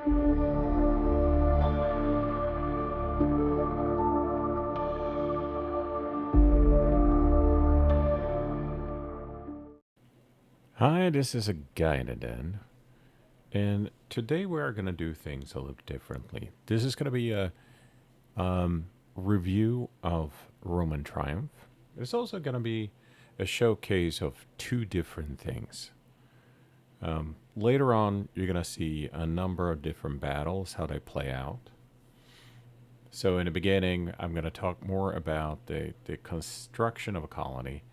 Hi, this is a guide again, and today we are going to do things a little differently. This is going to be a review of Roman Triumph. It's also going to be a showcase of two different things. Later on, you're going to see a number of different battles, how they play out. So, in the beginning, I'm going to talk more about the construction of a colony,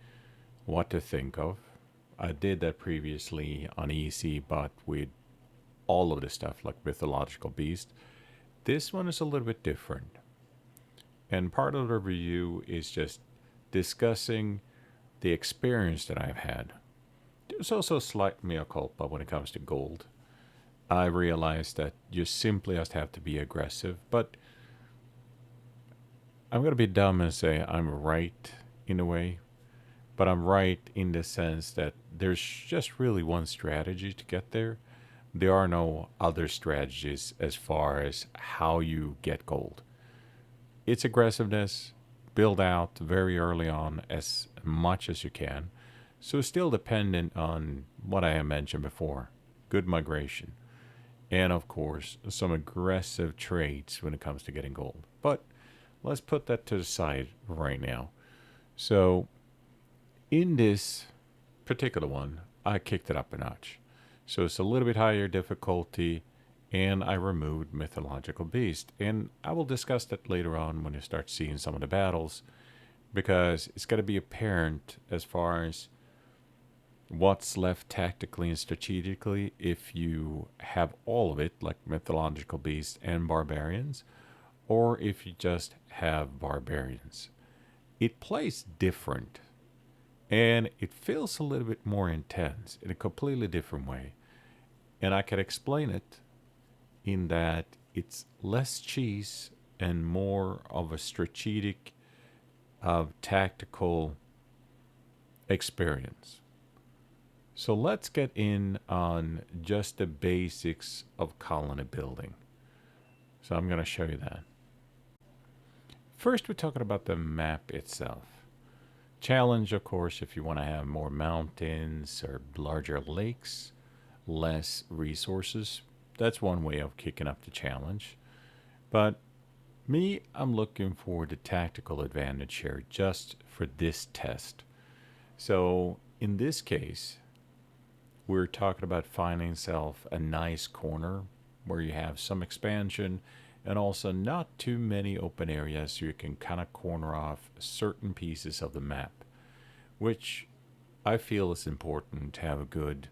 what to think of. I did that previously on EC, but with all of the stuff like mythological beast. This one is a little bit different. And part of the review is just discussing the experience that I've had. There's also a slight mea culpa when it comes to gold. I realize that you simply just have to be aggressive, but I'm going to be dumb and say I'm right in a way, but I'm right in the sense that there's just really one strategy to get there. There are no other strategies as far as how you get gold. It's aggressiveness, build out very early on as much as you can. So it's still dependent on what I have mentioned before, good migration, and of course, some aggressive trades when it comes to getting gold. But let's put that to the side right now. So in this particular one, I kicked it up a notch. So it's a little bit higher difficulty, and I removed mythological beast. And I will discuss that later on when you start seeing some of the battles, because it's going to be apparent as far as what's left tactically and strategically if you have all of it, like mythological beasts and barbarians, or if you just have barbarians. It plays different, and it feels a little bit more intense in a completely different way. And I can explain it in that it's less cheese and more of a strategic, tactical experience. So let's get in on just the basics of colony building. So I'm going to show you that. First, we're talking about the map itself. Challenge, of course, if you want to have more mountains or larger lakes, less resources. That's one way of kicking up the challenge. But me, I'm looking for the tactical advantage here just for this test. So in this case, we're talking about finding yourself a nice corner where you have some expansion and also not too many open areas so you can kind of corner off certain pieces of the map, which I feel is important to have a good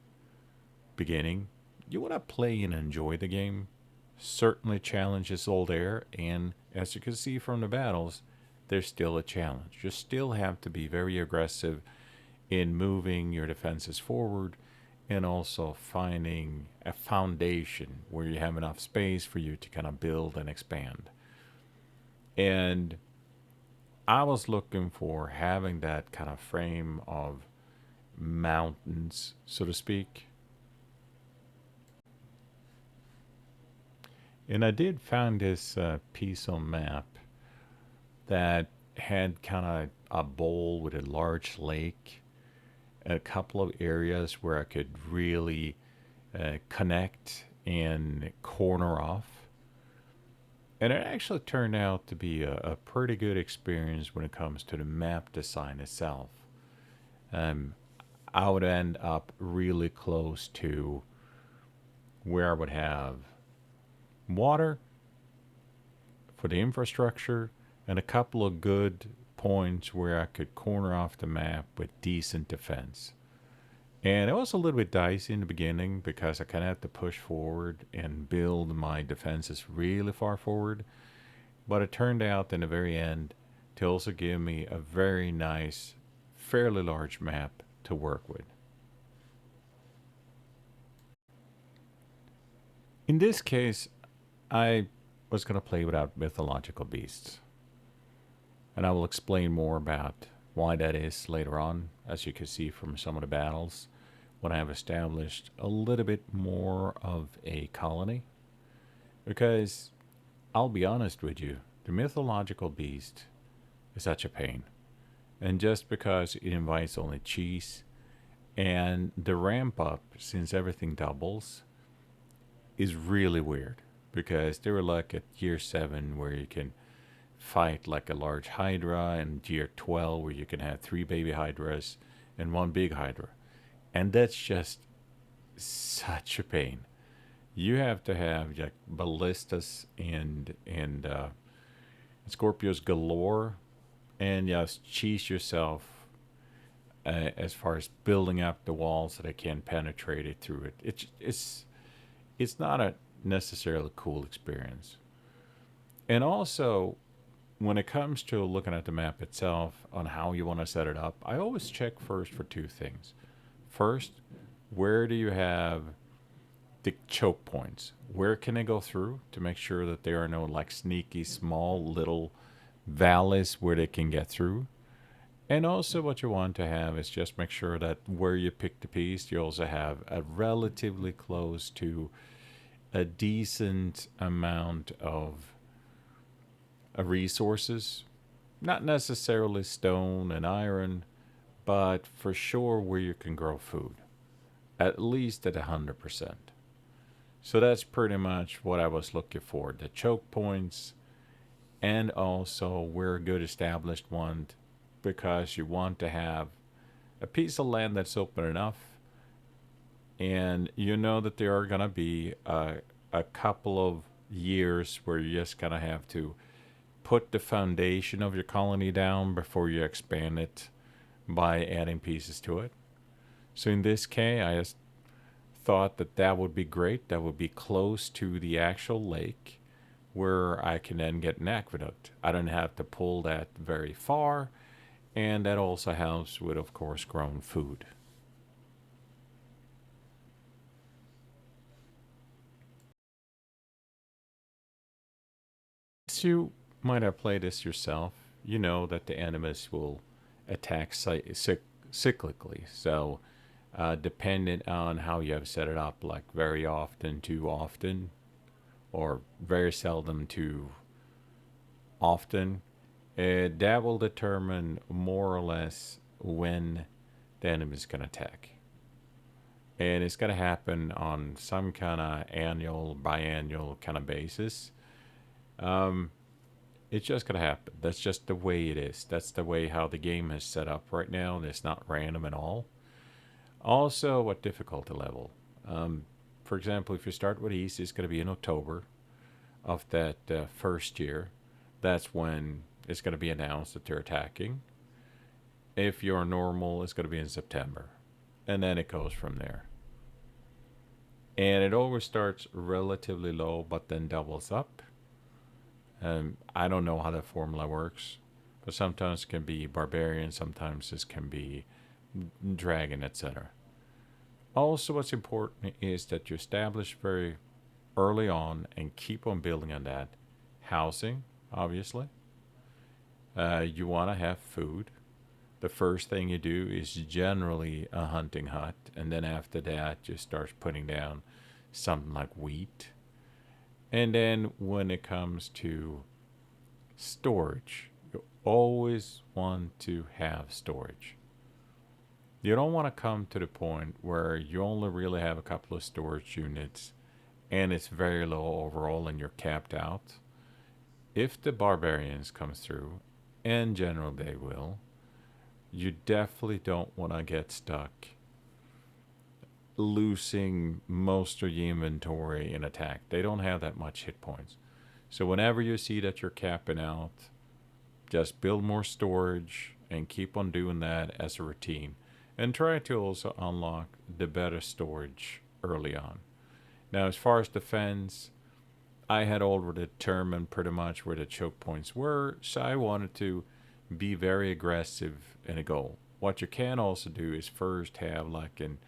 beginning. You want to play and enjoy the game. Certainly challenges all there, and as you can see from the battles, there's still a challenge. You still have to be very aggressive in moving your defenses forward and also finding a foundation where you have enough space for you to kind of build and expand. And I was looking for having that kind of frame of mountains, so to speak. And I did find this piece on map that had kind of a bowl with a large lake, a couple of areas where I could really connect and corner off. And it actually turned out to be a pretty good experience when it comes to the map design itself. Um, I would end up really close to where I would have water for the infrastructure and a couple of good points where I could corner off the map with decent defense. And it was a little bit dicey in the beginning because I kind of had to push forward and build my defenses really far forward. But it turned out in the very end to also give me a very nice, fairly large map to work with. In this case, I was going to play without mythological beasts. And I will explain more about why that is later on, as you can see from some of the battles, when I have established a little bit more of a colony. Because I'll be honest with you, the mythological beast is such a pain. And just because it invites only cheese and the ramp up, since everything doubles, is really weird. Because they were like at year 7 where you can fight like a large hydra, and year 12 where you can have 3 baby hydras and 1 big hydra. And that's just such a pain. You have to have like ballistas and Scorpios galore, and just cheese yourself as far as building up the walls so they can penetrate it through it. It's not a necessarily cool experience. And also, when it comes to looking at the map itself on how you want to set it up, I always check first for 2 things. First, where do you have the choke points? Where can they go through to make sure that there are no like sneaky small little valleys where they can get through? And also, what you want to have is just make sure that where you pick the piece, you also have a relatively close to a decent amount of resources. Not necessarily stone and iron, but for sure where you can grow food, at least at 100%. So that's pretty much what I was looking for, the choke points, and also where a good established one, because you want to have a piece of land that's open enough, and you know that there are going to be a couple of years where you're just going to have to put the foundation of your colony down before you expand it by adding pieces to it. So in this case, I just thought that that would be great. That would be close to the actual lake where I can then get an aqueduct. I don't have to pull that very far, and that also helps with, of course, grown food. So you might have played this yourself. You know that the enemies will attack cyclically. So, dependent on how you have set it up, like very often, too often, or very seldom, too often, that will determine more or less when the enemy is going to attack. And it's going to happen on some kind of annual, biannual kind of basis. Um, it's just going to happen. That's just the way it is. That's the way how the game is set up right now. It's not random at all. Also, what difficulty level? Um, for example, if you start with easy, it's going to be in October of that first year. That's when it's going to be announced that they're attacking. If you're normal, it's going to be in September. And then it goes from there. And it always starts relatively low, but then doubles up. I don't know how that formula works, but sometimes it can be barbarian, sometimes this can be dragon, etc. Also, what's important is that you establish very early on and keep on building on that. Housing, obviously. You want to have food. The first thing you do is generally a hunting hut, and then after that, you start putting down something like wheat. And then when it comes to storage, you always want to have storage. You don't want to come to the point where you only really have a couple of storage units and it's very low overall and you're capped out. If the barbarians come through, and generally they will, you definitely don't want to get stuck losing most of the inventory in attack. They don't have that much hit points. So whenever you see that you're capping out, just build more storage and keep on doing that as a routine. And try to also unlock the better storage early on. Now, as far as defense, I had already determined pretty much where the choke points were, so I wanted to be very aggressive in a goal. What you can also do is first have like an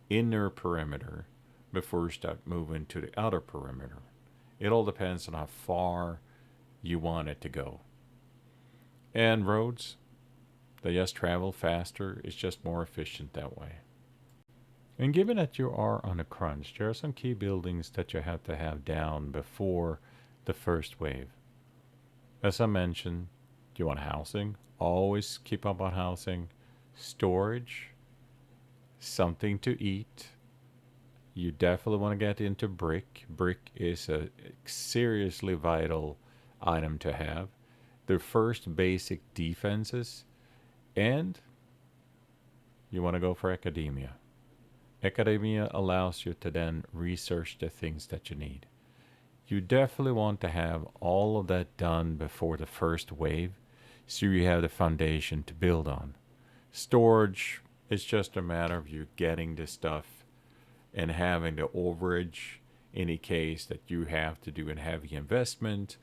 inner perimeter before you start moving to the outer perimeter. It all depends on how far you want it to go. And roads, they just travel faster. It's just more efficient that way. And given that you are on a crunch, there are some key buildings that you have to have down before the first wave. As I mentioned, you want housing, always keep up on housing, storage, something to eat. You definitely want to get into brick. Brick is a seriously vital item to have. The first basic defenses, and you want to go for academia. Academia allows you to then research the things that you need. You definitely want to have all of that done before the first wave so you have the foundation to build on. Storage is just a matter of you getting the stuff and having the overage in a case that you have to do a heavy investment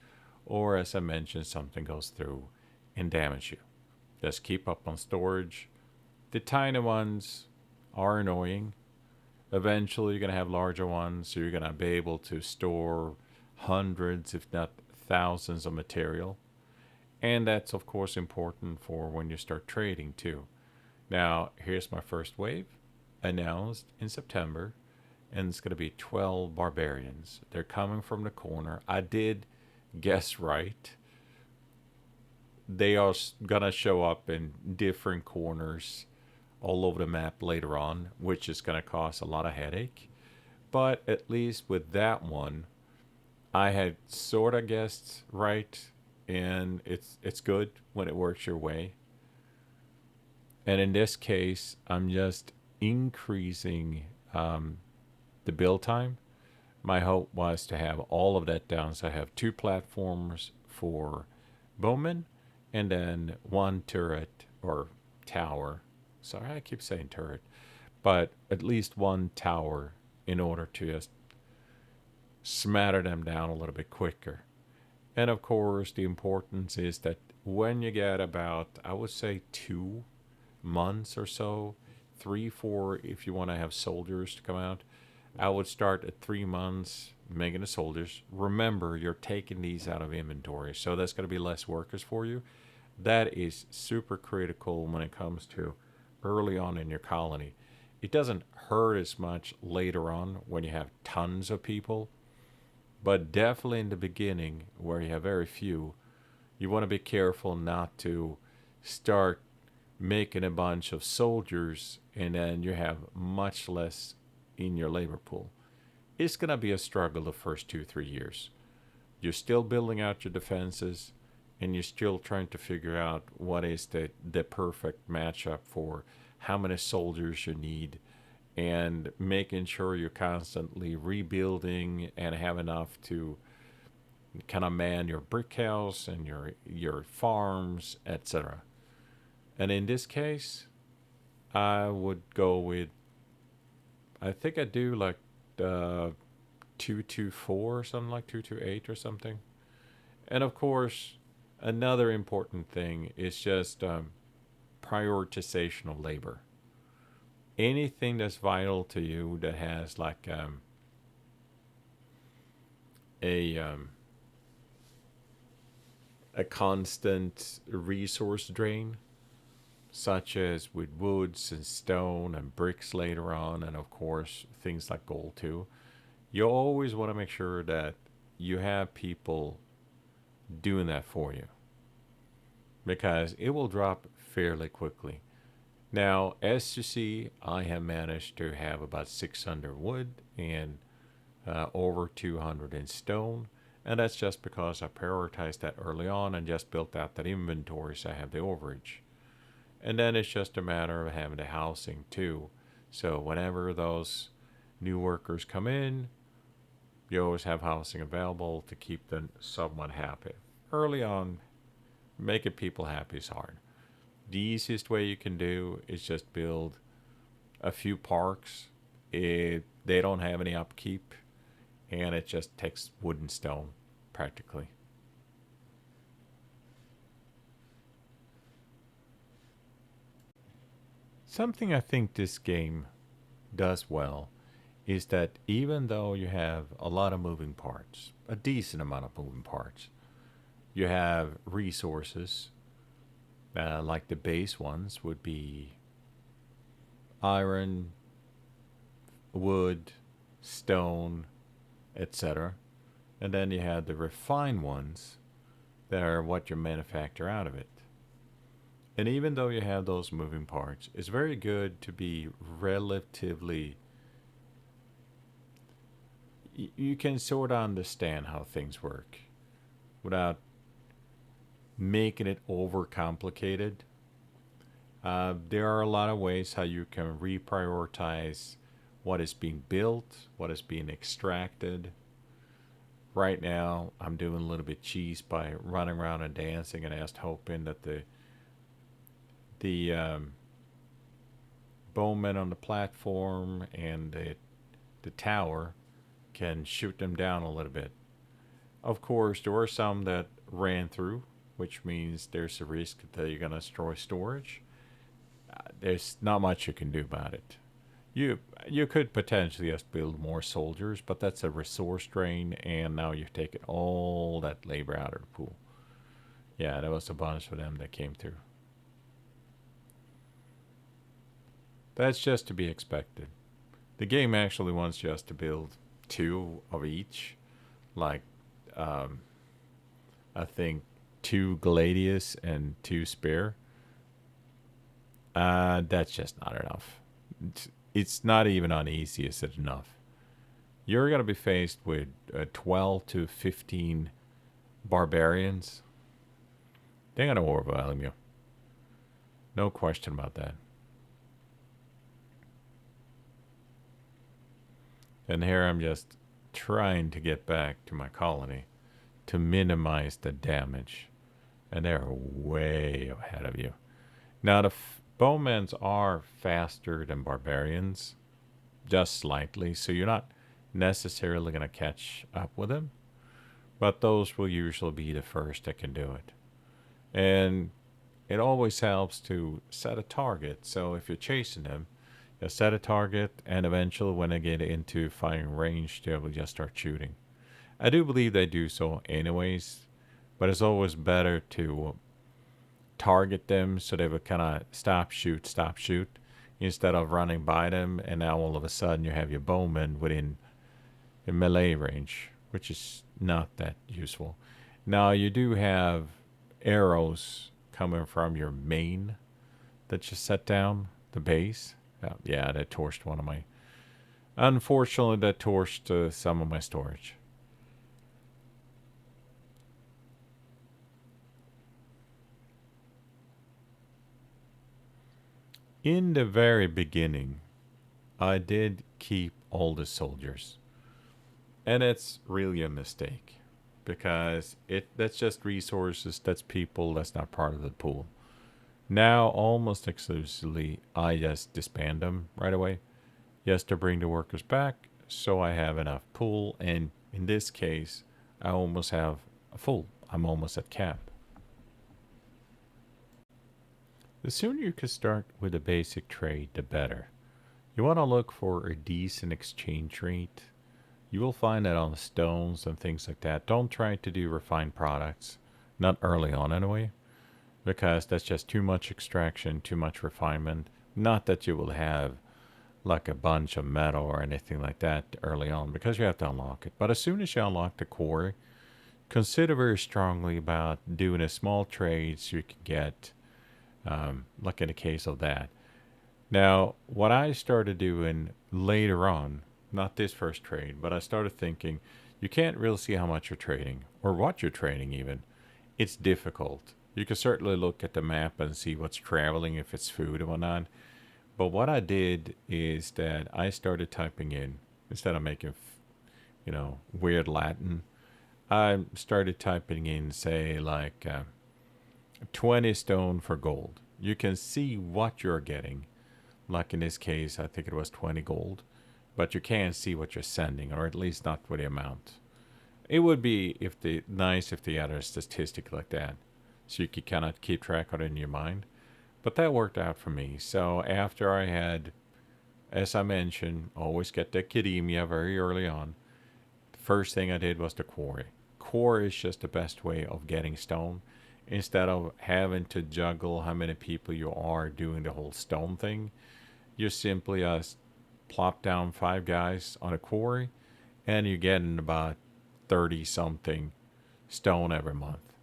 or, as I mentioned, something goes through and damage you. Just keep up on storage. The tiny ones are annoying. Eventually, you're going to have larger ones, so you're going to be able to store hundreds, if not thousands, of material. And that's, of course, important for when you start trading, too. Now, here's my first wave announced in September, and it's going to be 12 barbarians. They're coming from the corner. I did guess right. They are going to show up in different corners all over the map later on, which is going to cause a lot of headache. But at least with that one, I had sort of guessed right, and it's good when it works your way. And in this case, I'm just increasing the build time. My hope was to have all of that down. So I have two platforms for bowmen and then one turret or tower. Sorry, I keep saying turret, but at least one tower in order to just smatter them down a little bit quicker. And of course, the importance is that when you get about, I would say, 2 months or so, three, four, if you want to have soldiers to come out, I would start at 3 months making the soldiers. Remember, you're taking these out of inventory, so that's going to be less workers for you. That is super critical when it comes to early on in your colony. It doesn't hurt as much later on when you have tons of people, but definitely in the beginning where you have very few, you want to be careful not to start making a bunch of soldiers and then you have much less in your labor pool. It's going to be a struggle the first 2, 3 years. You're still building out your defenses and you're still trying to figure out what is the perfect matchup for how many soldiers you need and making sure you're constantly rebuilding and have enough to kind of man your brick house and your farms, etc. And in this case, I would go with, I think I do like 224 or something, like 228 or something. And of course, another important thing is just prioritization of labor. Anything that's vital to you that has like a um, a constant resource drain, such as with woods and stone and bricks later on, and of course things like gold too. You always want to make sure that you have people doing that for you because it will drop fairly quickly. Now, as you see, I have managed to have about 600 wood and over 200 in stone. And that's just because I prioritized that early on and just built out that inventory so I have the overage. And then it's just a matter of having the housing too. So whenever those new workers come in, you always have housing available to keep them somewhat happy. Early on, making people happy is hard. The easiest way you can do is just build a few parks. They don't have any upkeep, and it just takes wood and stone practically. Something I think this game does well is that even though you have a lot of moving parts, a decent amount of moving parts, you have resources, like the base ones would be iron, wood, stone, etc. And then you have the refined ones that are what you manufacture out of it. And even though you have those moving parts, it's very good to be relatively. You can sort of understand how things work without making it over complicated. There are a lot of ways how you can reprioritize what is being built, what is being extracted. Right now, I'm doing a little bit cheese by running around and dancing and just hoping that the bowmen on the platform and the tower can shoot them down a little bit. Of course, there were some that ran through, which means there's a risk that you're going to destroy storage. There's not much you can do about it. You you could potentially just build more soldiers, but that's a resource drain, and now you've taken all that labor out of the pool. Yeah, there was a bunch of them that came through. That's just to be expected. The game actually wants us to build two of each, like um, I think two Gladius and two Spare. That's just not enough. It's not even on easy is it enough. You're gonna be faced with 12 to 15 barbarians. They're gonna overwhelm you. No question about that. And here I'm just trying to get back to my colony to minimize the damage. And they're way ahead of you. Now, the bowmans are faster than barbarians, just slightly, so you're not necessarily going to catch up with them, but those will usually be the first that can do it. And it always helps to set a target. So if you're chasing them, you set a target, and eventually, when they get into firing range, they will just start shooting. I do believe they do so anyways, but it's always better to target them so they would kind of stop, shoot, instead of running by them, and now all of a sudden you have your bowman within a melee range, which is not that useful. Now you do have arrows coming from your main that you set down, the base. Yeah, that torched one of my. Unfortunately, that torched some of my storage. In the very beginning, I did keep all the soldiers, and it's really a mistake because it that's just resources, that's people, that's not part of the pool. Now, almost exclusively, I just disband them right away, just to bring the workers back, so I have enough pool. And in this case, I almost have a full. I'm almost at cap. The sooner you can start with a basic trade, the better. You want to look for a decent exchange rate. You will find that on the stones and things like that. Don't try to do refined products, not early on anyway, because that's just too much extraction, too much refinement. Not that you will have like a bunch of metal or anything like that early on, because you have to unlock it. But as soon as you unlock the core, consider very strongly about doing a small trade so you can get, like in the case of that. Now, what I started doing later on, not this first trade, but I started thinking you can't really see how much you're trading or what you're trading even. It's difficult. You can certainly look at the map and see what's traveling, if it's food and whatnot. But what I did is that I started typing in, instead of making, weird Latin, I started typing in, say, like 20 stone for gold. You can see what you're getting. Like in this case, I think it was 20 gold. But you can't see what you're sending, or at least not with the amount. It would be nice if they had a statistic like that, so you could kind of keep track of it in your mind. But that worked out for me. So after I had, as I mentioned, always get the academia very early on. The first thing I did was the quarry. Quarry is just the best way of getting stone. Instead of having to juggle how many people you are doing the whole stone thing, you simply plop down 5 guys on a quarry, and you're getting about 30 something stone every month.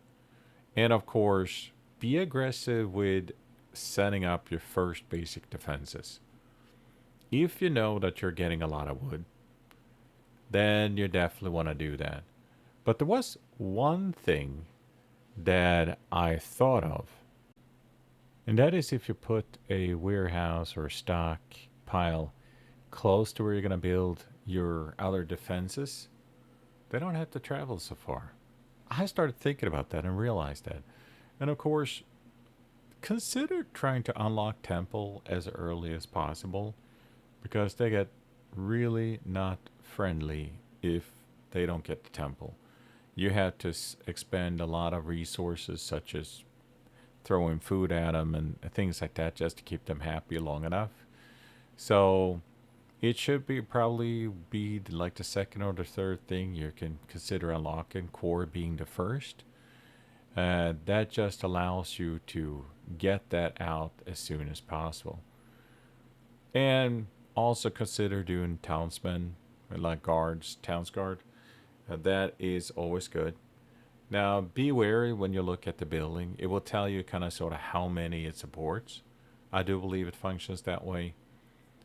And of course, be aggressive with setting up your first basic defenses. If you know that you're getting a lot of wood, then you definitely want to do that. But there was one thing that I thought of, and that is if you put a warehouse or stock pile close to where you're going to build your other defenses, they don't have to travel so far. I started thinking about that and realized that. And of course, consider trying to unlock temple as early as possible because they get really not friendly if they don't get the temple. You have to expend a lot of resources, such as throwing food at them and things like that, just to keep them happy long enough. So it should be probably be like the second or the third thing you can consider unlocking, core being the first. That just allows you to get that out as soon as possible. And also consider doing townsmen, like guards, towns guard. That is always good. Now, be wary when you look at the building. It will tell you kind of sort of how many it supports. I do believe it functions that way.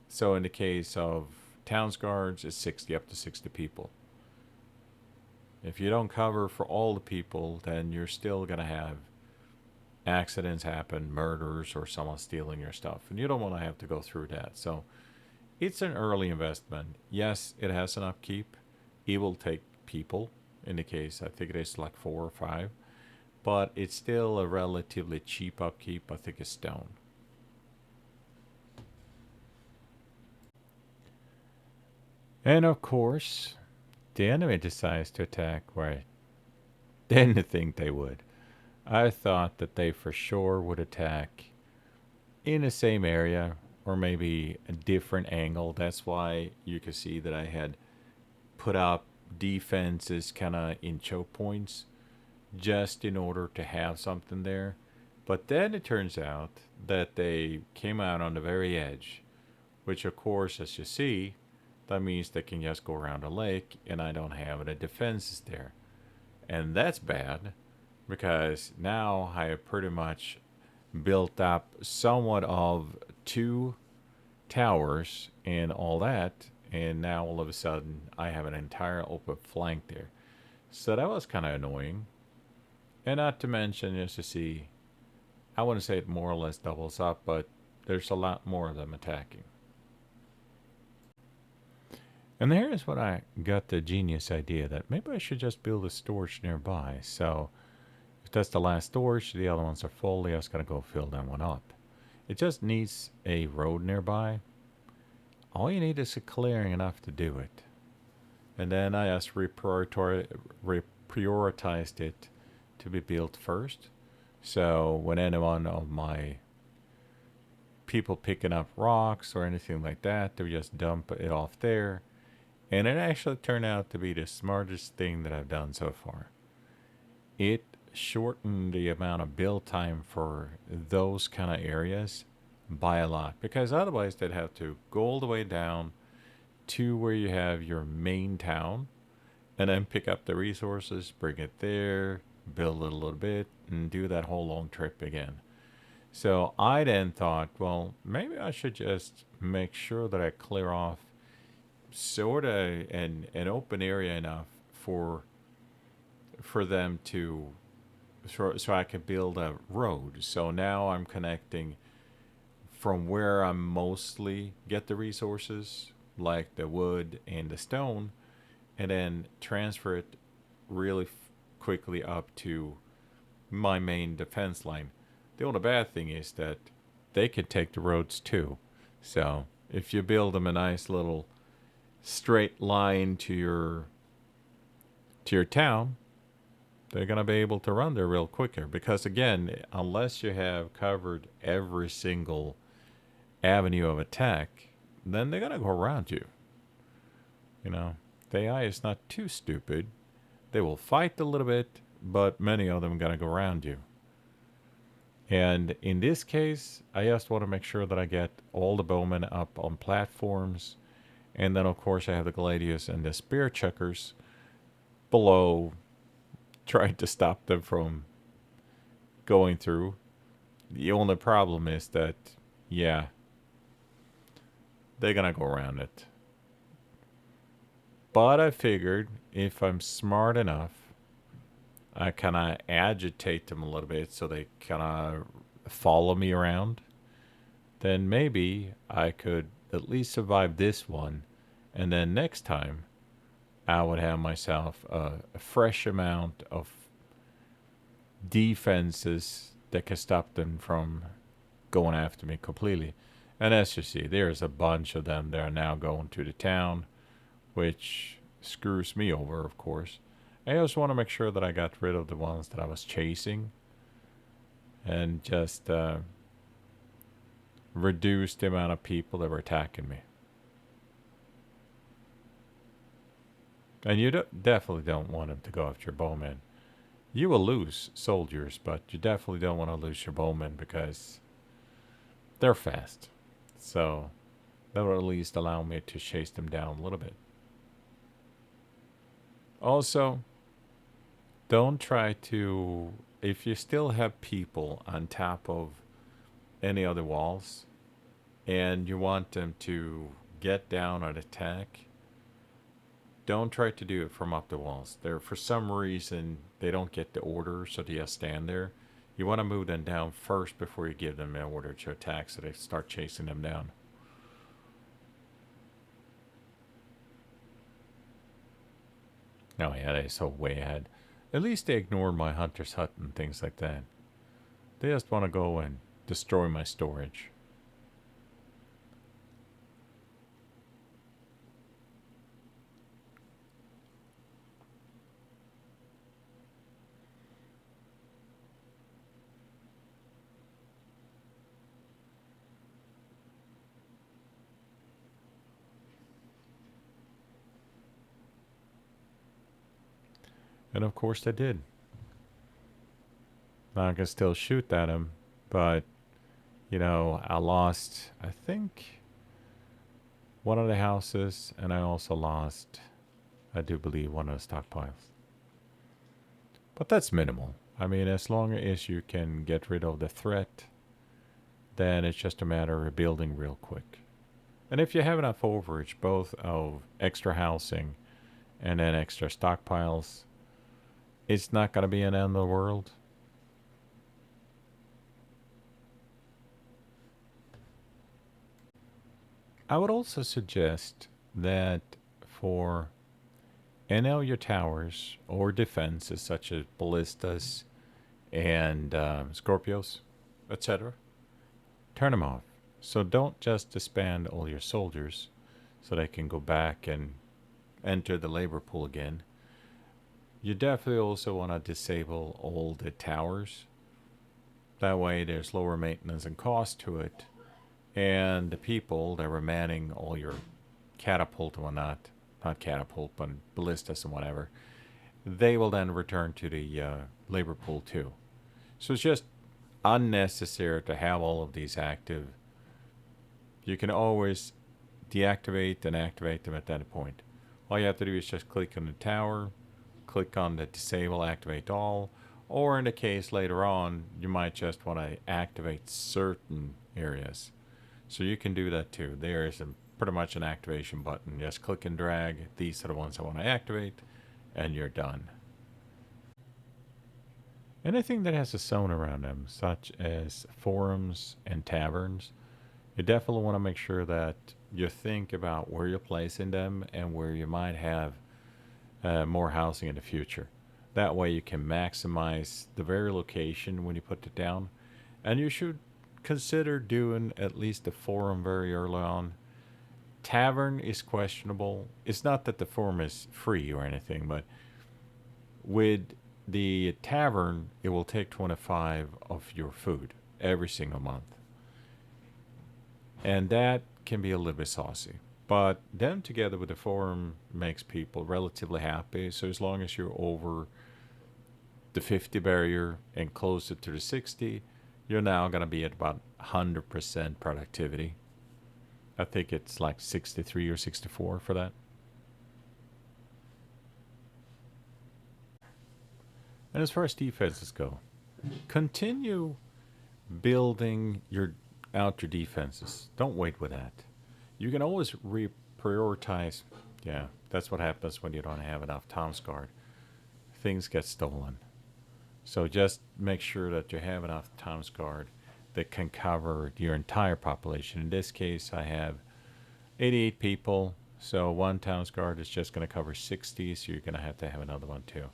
So in the case of towns guards, it's 60 up to 60 people. If you don't cover for all the people, then you're still going to have accidents happen, murders, or someone stealing your stuff. And you don't want to have to go through that. So it's an early investment. Yes, it has an upkeep. It will take people. In the case, I think it is like 4 or 5. But it's still a relatively cheap upkeep. I think it's stone. And of course, the enemy decides to attack where I didn't think they would. I thought that they for sure would attack in the same area or maybe a different angle. That's why you can see that I had put up defenses kind of in choke points just in order to have something there. But then it turns out that they came out on the very edge, which of course, as you see, that means they can just go around a lake and I don't have any defenses there. And that's bad because now I have pretty much built up somewhat of 2 towers and all that. And now all of a sudden I have an entire open flank there. So that was kind of annoying. And not to mention, just to see, I wouldn't say it more or less doubles up, but there's a lot more of them attacking. And here's what I got the genius idea that maybe I should just build a storage nearby. So if that's the last storage, the other ones are full, I just gotta go fill that one up. It just needs a road nearby. All you need is a clearing enough to do it. And then I just reprioritized it to be built first. So when any one of my people picking up rocks or anything like that, they just dump it off there. And it actually turned out to be the smartest thing that I've done so far. It shortened the amount of build time for those kind of areas by a lot. Because otherwise they'd have to go all the way down to where you have your main town and then pick up the resources, bring it there, build it a little bit, and do that whole long trip again. So I then thought, well, maybe I should just make sure that I clear off sort of an open area enough for them to so I can build a road. So now I'm connecting from where I mostly get the resources, like the wood and the stone, and then transfer it really quickly up to my main defense line. The only bad thing is that they can take the roads too. So if you build them a nice little straight line to your town, they're going to be able to run there real quicker. Because again, unless you have covered every single avenue of attack, then they're going to go around you. You know, the AI is not too stupid. They will fight a little bit, but many of them are going to go around you. And in this case, I just want to make sure that I get all the bowmen up on platforms And then, of course, I have the gladius and the spear checkers below, trying to stop them from going through. The only problem is that, yeah, they're gonna go around it. But I figured if I'm smart enough, I kind of agitate them a little bit so they kind of follow me around. Then maybe I could at least survive this one. And then next time, I would have myself a fresh amount of defenses that can stop them from going after me completely. And as you see, there's a bunch of them that are now going to the town, which screws me over, of course. I just want to make sure that I got rid of the ones that I was chasing and just reduce the amount of people that were attacking me. And you definitely don't want them to go after your bowmen. You will lose soldiers, but you definitely don't want to lose your bowmen because they're fast. So that will at least allow me to chase them down a little bit. Also, don't try to, if you still have people on top of any other walls and you want them to get down and attack, don't try to do it from up the walls. There, for some reason, they don't get the order, so they just stand there. You want to move them down first before you give them an order to attack, so they start chasing them down. Oh yeah, they're so way ahead. At least they ignored my hunter's hut and things like that. They just want to go and destroy my storage. And of course they did. Now I can still shoot at them, but I lost, I think, one of the houses, and I also lost, I do believe, one of the stockpiles. But that's minimal. I mean, as long as you can get rid of the threat, then it's just a matter of building real quick. And if you have enough overage, both of extra housing and then extra stockpiles, it's not going to be an end of the world. I would also suggest that for any of your towers or defenses, such as ballistas and Scorpios, etc., turn them off. So don't just disband all your soldiers so they can go back and enter the labor pool again. You definitely also want to disable all the towers. That way there's lower maintenance and cost to it. And the people that were manning all your catapult and whatnot, not catapult, but ballistas and whatever, they will then return to the labor pool too. So it's just unnecessary to have all of these active. You can always deactivate and activate them at that point. All you have to do is just click on the tower, click on the disable, activate all, or in the case later on, you might just want to activate certain areas. So you can do that too. There is pretty much an activation button. Just click and drag. These are the ones I want to activate, and you're done. Anything that has a zone around them, such as forums and taverns, you definitely want to make sure that you think about where you're placing them and where you might have more housing in the future. That way you can maximize the very location when you put it down. And you should consider doing at least a forum very early on. Tavern is questionable. It's not that the forum is free or anything, but with the tavern, it will take 25 of your food every single month. And that can be a little bit saucy. But them together with the forum makes people relatively happy. So as long as you're over the 50 barrier and closer to the 60, you're now going to be at about 100% productivity. I think it's like 63 or 64 for that. And as far as defenses go, continue building your defenses. Don't wait with that. You can always reprioritize. Yeah, that's what happens when you don't have enough Tom's guard. Things get stolen. So just make sure that you have enough Tom's guard that can cover your entire population. In this case, I have 88 people, so one Tom's guard is just going to cover 60, so you're going to have another one too.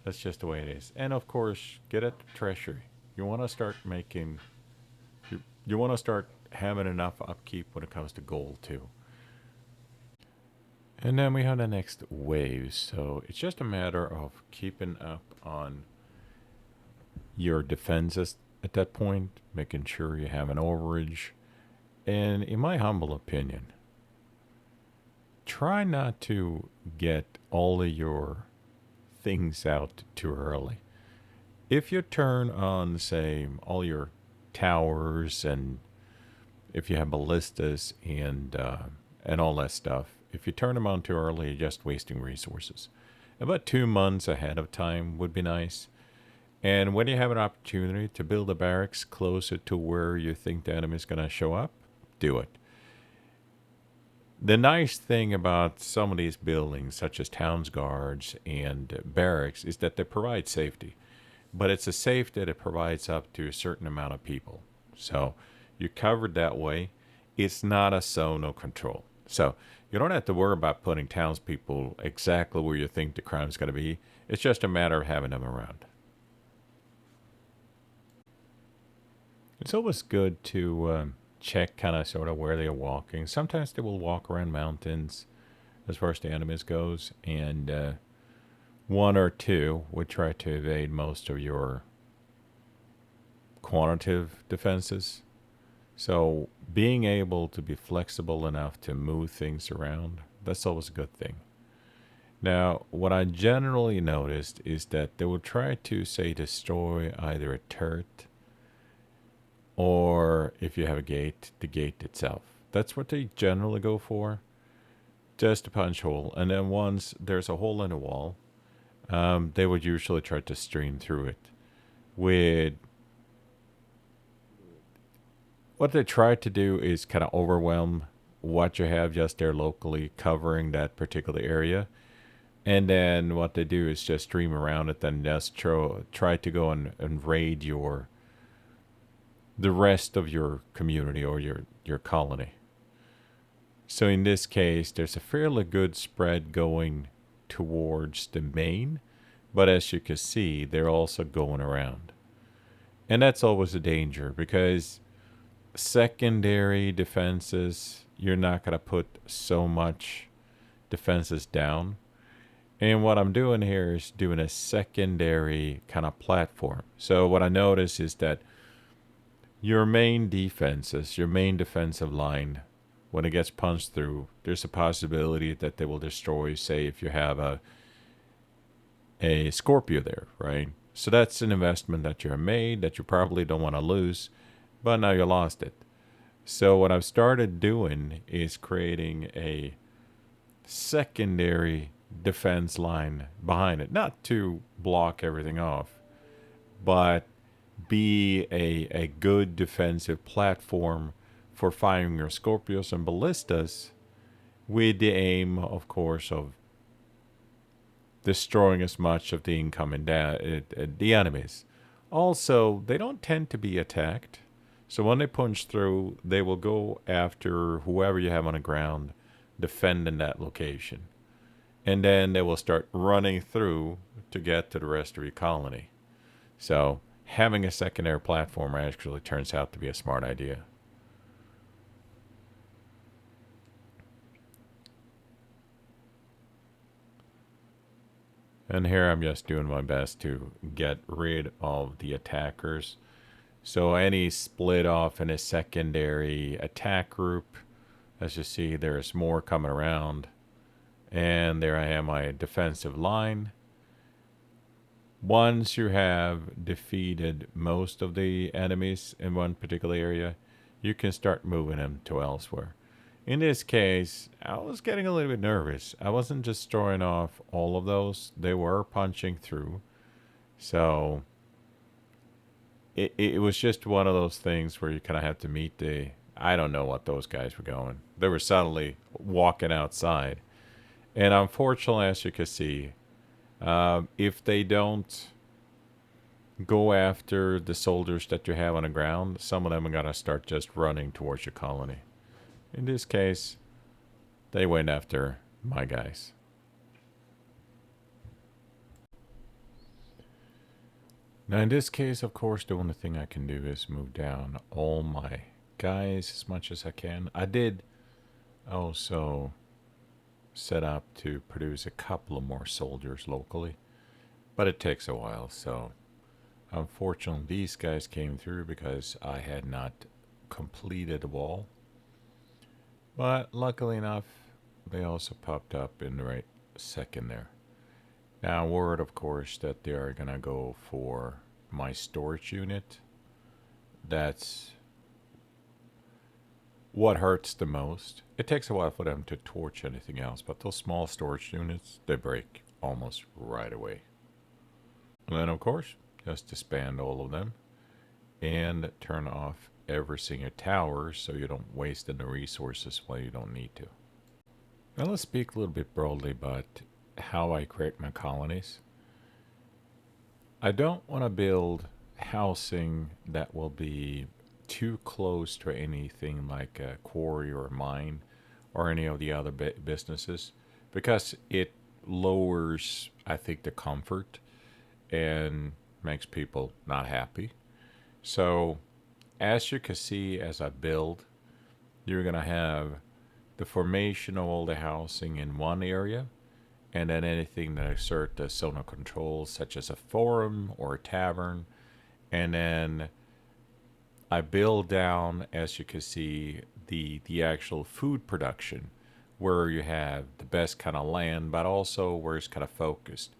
That's just the way it is. And of course, get at the treasury. You want to start making, you want to start having enough upkeep when it comes to gold too. And then we have the next wave. So it's just a matter of keeping up on your defenses at that point, making sure you have an overage. And in my humble opinion, try not to get all of your things out too early. If you turn on, say, all your towers, and if you have ballistas and all that stuff, if you turn them on too early, you're just wasting resources. About 2 months ahead of time would be nice. And when you have an opportunity to build a barracks closer to where you think the enemy is going to show up, do it. The nice thing about some of these buildings, such as towns guards and barracks, is that they provide safety. But it's a safety that it provides up to a certain amount of people. So you're covered that way. It's not a zone of control. So you don't have to worry about putting townspeople exactly where you think the crime's going to be. It's just a matter of having them around. It's always good to check kind of sort of where they are walking. Sometimes they will walk around mountains as far as the enemies goes, and one or two would try to evade most of your quantitative defenses. So being able to be flexible enough to move things around, that's always a good thing. Now, what I generally noticed is that they will try to, say, destroy either a turret or if you have a gate, the gate itself. That's what they generally go for, just a punch hole. And then once there's a hole in the wall, they would usually try to stream through it. With what they try to do is kind of overwhelm what you have just there locally covering that particular area. And then what they do is just stream around it, then just try to go and raid the rest of your community or your colony. So in this case, there's a fairly good spread going towards the main, but as you can see, they're also going around. And that's always a danger because secondary defenses, you're not going to put so much defenses down. And what I'm doing here is doing a secondary kind of platform. So what I notice is that your main defenses, your main defensive line, when it gets punched through, there's a possibility that they will destroy, say, if you have a Scorpio there, right? So that's an investment that you have made that you probably don't want to lose, but now you lost it. So what I've started doing is creating a secondary defense line behind it, not to block everything off, but be a good defensive platform for firing your Scorpios and Ballistas with the aim, of course, of destroying as much of the incoming the enemies. Also, they don't tend to be attacked. So when they punch through, they will go after whoever you have on the ground defending that location. And then they will start running through to get to the rest of your colony. So having a secondary platform actually turns out to be a smart idea. And here I'm just doing my best to get rid of the attackers. So any split off in a secondary attack group, as you see, there's more coming around. And there I am, my defensive line. Once you have defeated most of the enemies in one particular area, you can start moving them to elsewhere. In this case, I was getting a little bit nervous. I wasn't just destroying off all of those, they were punching through. So it was just one of those things where you kind of have to meet the. I don't know what those guys were going. They were suddenly walking outside. And unfortunately, as you can see, if they don't go after the soldiers that you have on the ground, some of them are going to start just running towards your colony. In this case, they went after my guys. Now, in this case, of course, the only thing I can do is move down all my guys as much as I can. I did also set up to produce a couple of more soldiers locally, but it takes a while, so unfortunately, these guys came through because I had not completed the wall. But luckily enough, they also popped up in the right second there. Now, word, of course, that they are going to go for my storage unit. That's what hurts the most. It takes a while for them to torch anything else, but those small storage units, they break almost right away. And then, of course, just disband all of them and turn off every single tower so you don't waste any resources when you don't need to. Now let's speak a little bit broadly about how I create my colonies. I don't want to build housing that will be too close to anything like a quarry or a mine or any of the other businesses because it lowers, I think, the comfort and makes people not happy. So, as you can see, as I build, you're going to have the formation of all the housing in one area, and then anything that exert the zone of control, such as a forum or a tavern, and then I build down, as you can see, the actual food production, where you have the best kind of land, but also where it's kind of focused.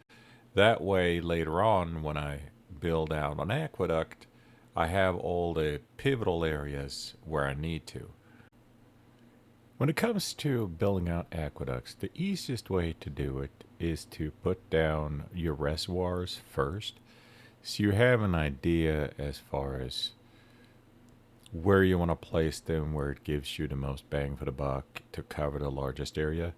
That way, later on, when I build out an aqueduct, I have all the pivotal areas where I need to. When it comes to building out aqueducts, the easiest way to do it is to put down your reservoirs first, so you have an idea as far as where you want to place them, where it gives you the most bang for the buck to cover the largest area.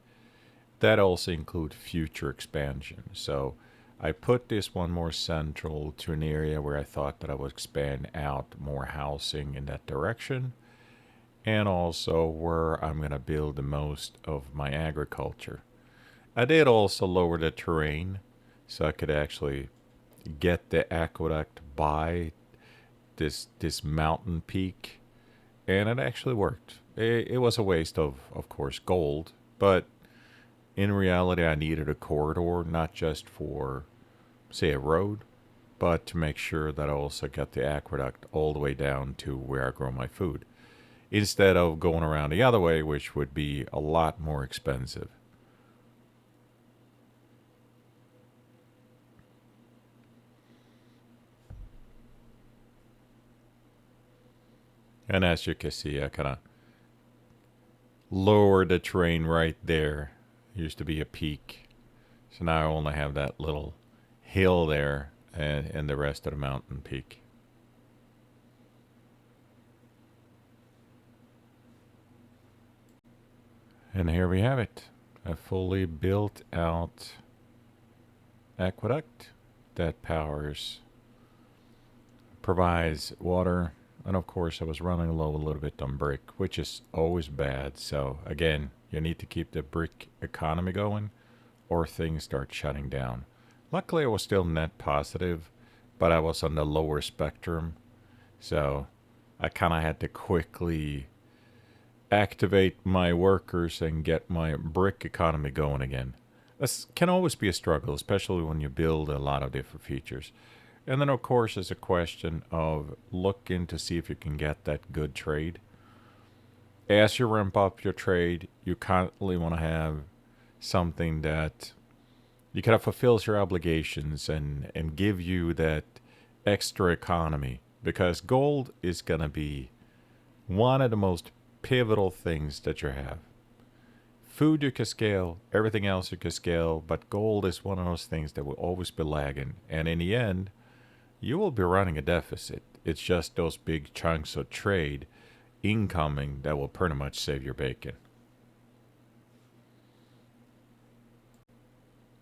That also includes future expansion. So I put this one more central to an area where I thought that I would expand out more housing in that direction, and also where I'm going to build the most of my agriculture. I did also lower the terrain so I could actually get the aqueduct by this mountain peak, and it actually worked. It was a waste of course, gold, but in reality, I needed a corridor, not just for, say, a road, but to make sure that I also got the aqueduct all the way down to where I grow my food, instead of going around the other way, which would be a lot more expensive. And as you can see, I kind of lowered the terrain right there. Used to be a peak. So now I only have that little hill there and the rest of the mountain peak. And here we have it. A fully built out aqueduct that provides water. And of course, I was running low a little bit on brick, which is always bad. So again, you need to keep the brick economy going or things start shutting down. Luckily, I was still net positive, but I was on the lower spectrum. So I kind of had to quickly activate my workers and get my brick economy going again. This can always be a struggle, especially when you build a lot of different features. And then, of course, is a question of looking to see if you can get that good trade. As you ramp up your trade, you constantly want to have something that you kind of fulfills your obligations and give you that extra economy. Because gold is going to be one of the most pivotal things that you have. Food you can scale, everything else you can scale, but gold is one of those things that will always be lagging. And in the end, you will be running a deficit. It's just those big chunks of trade incoming that will pretty much save your bacon.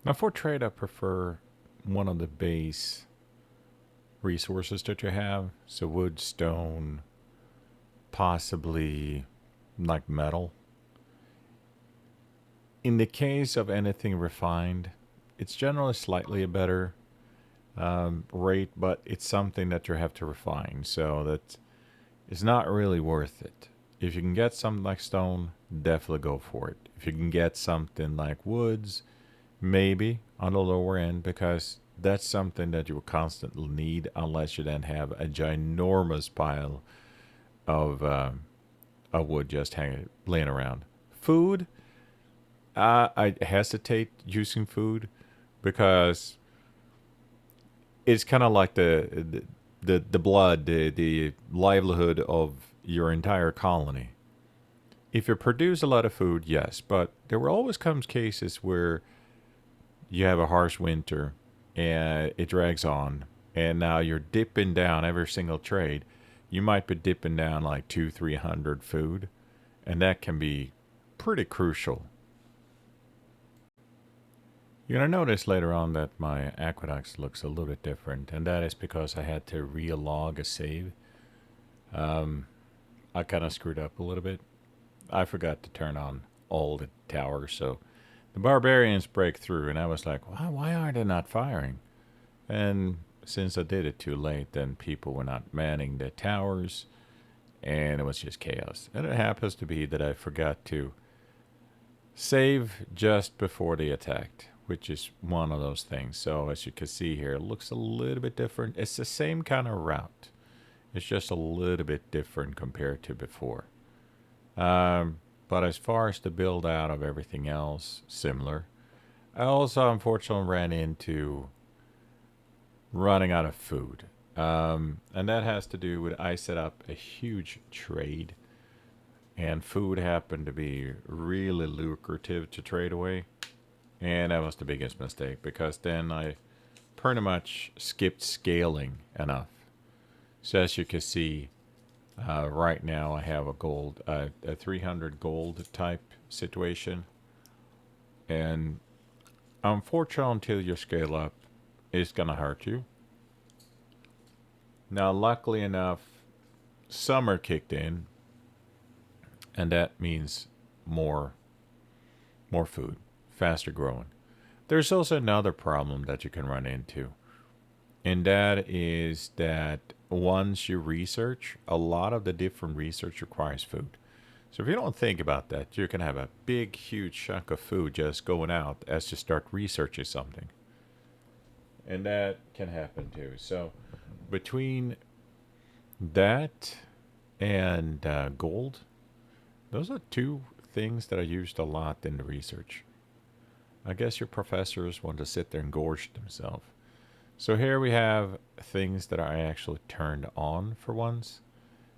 Now, for trade, I prefer one of the base resources that you have. So, wood, stone, possibly like metal. In the case of anything refined, it's generally slightly a better rate, but it's something that you have to refine. So, that it's not really worth it. If you can get something like stone, definitely go for it. If you can get something like woods, maybe on the lower end, because that's something that you will constantly need unless you then have a ginormous pile of wood just hanging laying around. Food, I hesitate using food because it's kind of like the blood, the livelihood of your entire colony. If you produce a lot of food, yes, but there will always come cases where you have a harsh winter and it drags on, and now you're dipping down every single trade. You might be dipping down like 300 food, and that can be pretty crucial. You're going to notice later on that my aqueducts looks a little bit different, and that is because I had to re-log a save. Um, I kind of screwed up a little bit. I forgot to turn on all the towers, so the barbarians break through, and I was like, why are they not firing? And since I did it too late, then people were not manning the towers, and it was just chaos. And it happens to be that I forgot to save just before they attacked, which is one of those things. So as you can see here, it looks a little bit different. It's the same kind of route. It's just a little bit different compared to before. But as far as the build out of everything else, similar. I also unfortunately ran into running out of food. And that has to do with I set up a huge trade, and food happened to be really lucrative to trade away. And that was the biggest mistake because then I pretty much skipped scaling enough. So as you can see, right now I have a 300 gold type situation. And unfortunately, until you scale up, it's going to hurt you. Now, luckily enough, summer kicked in, and that means more, more food, faster growing. There's also another problem that you can run into, and that is that once you research, a lot of the different research requires food. So if you don't think about that, you can have a big, huge chunk of food just going out as you start researching something. And that can happen too. So between that and gold, those are two things that I used a lot in the research. I guess your professors want to sit there and gorge themselves. So here we have things that I actually turned on for once.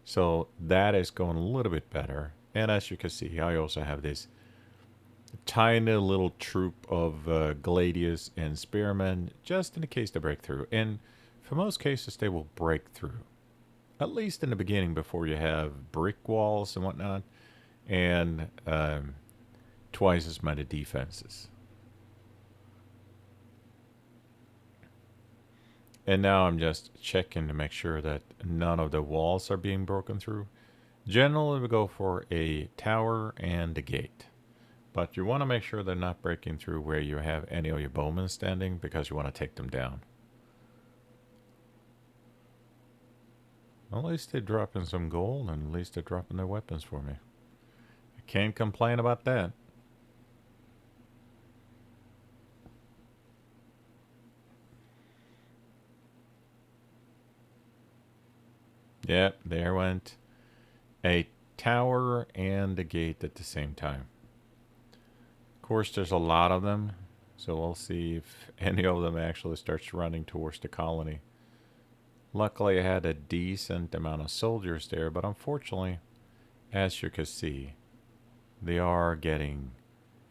So that is going a little bit better. And as you can see, I also have this tiny little troop of gladius and spearmen just in the case they break through. And for most cases, they will break through. At least in the beginning before you have brick walls and whatnot. And twice as many defenses. And now I'm just checking to make sure that none of the walls are being broken through. Generally, we go for a tower and a gate. But you want to make sure they're not breaking through where you have any of your bowmen standing because you want to take them down. At least they're dropping some gold, and at least they're dropping their weapons for me. I can't complain about that. Yep, there went a tower and a gate at the same time. Of course, there's a lot of them, so we'll see if any of them actually starts running towards the colony. Luckily, I had a decent amount of soldiers there, but unfortunately, as you can see, they are getting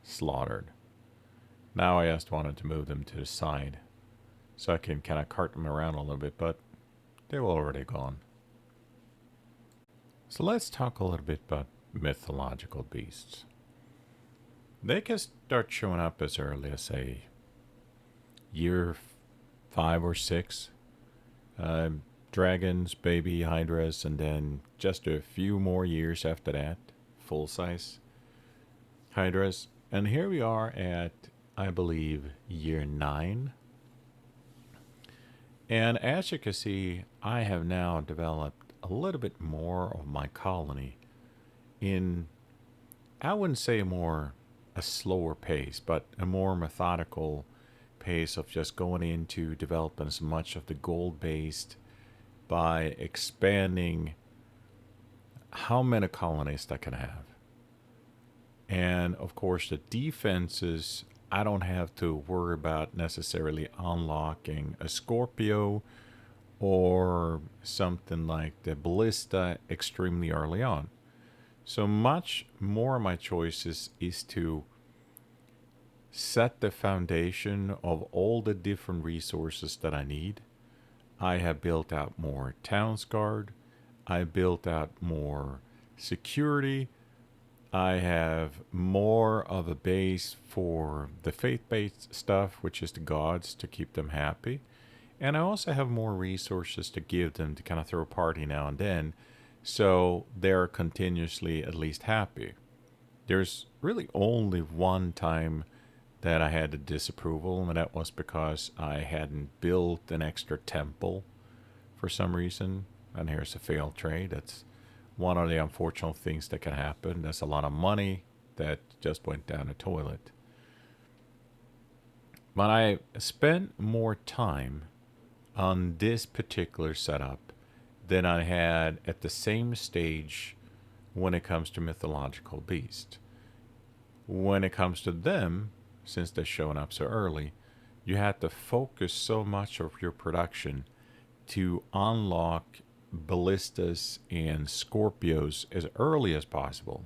slaughtered. Now I just wanted to move them to the side so I can kind of cart them around a little bit, but they were already gone. So let's talk a little bit about mythological beasts. They can start showing up as early as, say, year 5 or 6. Dragons, baby hydras, and then just a few more years after that, full size hydras. And here we are at, I believe, year 9. And as you can see, I have now developed a little bit more of my colony in, I wouldn't say a slower pace, but a more methodical pace of just going into developing as much of the gold based by expanding how many colonies I can have. And of course, the defenses, I don't have to worry about necessarily unlocking a Scorpio or something like the Ballista extremely early on. So much more of my choices is to set the foundation of all the different resources that I need. I have built out more Towns Guard. I built out more security. I have more of a base for the faith-based stuff, which is the gods, to keep them happy. And I also have more resources to give them to kind of throw a party now and then, so they're continuously at least happy. There's really only one time that I had a disapproval, and that was because I hadn't built an extra temple for some reason. And here's a failed trade. That's one of the unfortunate things that can happen. There's a lot of money that just went down the toilet. But I spent more time on this particular setup than I had at the same stage when it comes to mythological beast. When it comes to them, since they're showing up so early, you have to focus so much of your production to unlock ballistas and Scorpios as early as possible,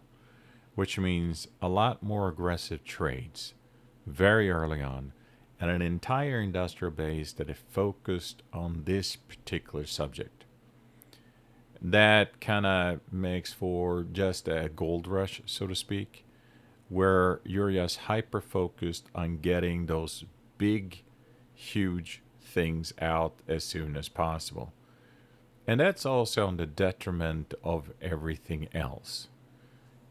which means a lot more aggressive trades very early on, and an entire industrial base that is focused on this particular subject. That kind of makes for just a gold rush, so to speak, where you're just hyper focused on getting those big, huge things out as soon as possible. And that's also on the detriment of everything else.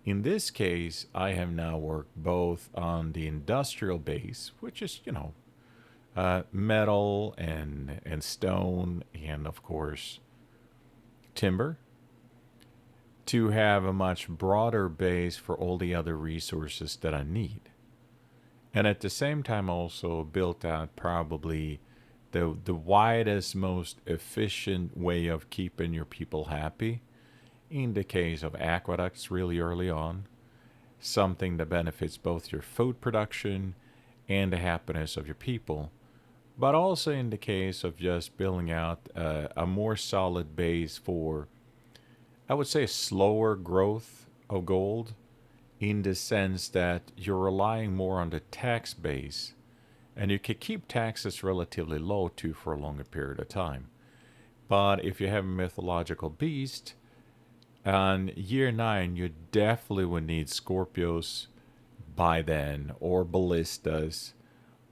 In this case, I have now worked both on the industrial base, which is, metal and stone, and of course, timber, to have a much broader base for all the other resources that I need. And at the same time, also built out probably the widest, most efficient way of keeping your people happy. In the case of aqueducts, really early on, something that benefits both your food production and the happiness of your people. But also in the case of just building out a more solid base for, I would say, slower growth of gold, in the sense that you're relying more on the tax base, and you can keep taxes relatively low too for a longer period of time. But if you have a mythological beast, on year 9, you definitely would need Scorpios by then, or ballistas,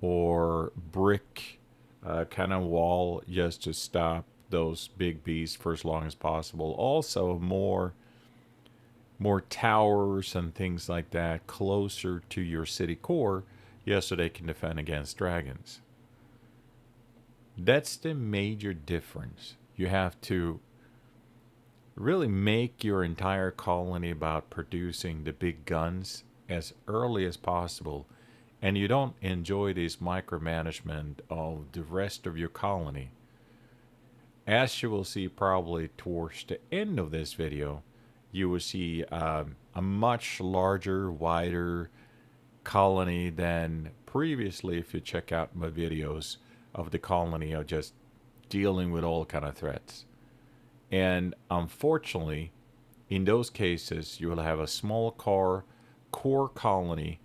or brick kind of wall, just to stop those big beasts for as long as possible. Also, more towers and things like that closer to your city core, yes, so they can defend against dragons. That's the major difference. You have to really make your entire colony about producing the big guns as early as possible, and you don't enjoy this micromanagement of the rest of your colony. As you will see probably towards the end of this video, you will see a much larger, wider colony than previously, if you check out my videos of the colony of just dealing with all kind of threats. And unfortunately, In those cases, you will have a small core colony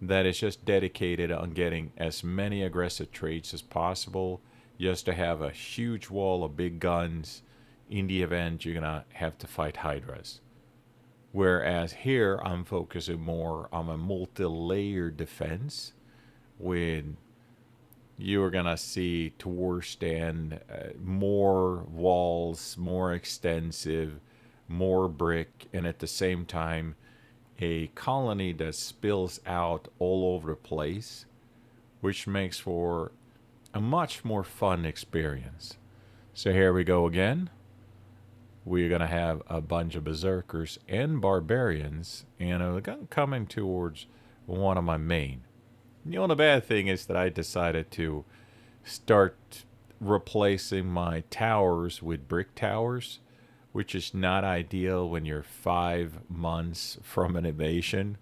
that is just dedicated on getting as many aggressive traits as possible, just to have a huge wall of big guns in the event you're gonna have to fight hydras. Whereas here, I'm focusing more on a multi-layered defense with you're gonna see towards the end more walls, more extensive, more brick, and at the same time, a colony that spills out all over the place, which makes for a much more fun experience. So here we go again. We're gonna have a bunch of berserkers and barbarians, and I'm coming towards one of my main. The only bad thing is that I decided to start replacing my towers with brick towers, which is not ideal when you're 5 months from an invasion.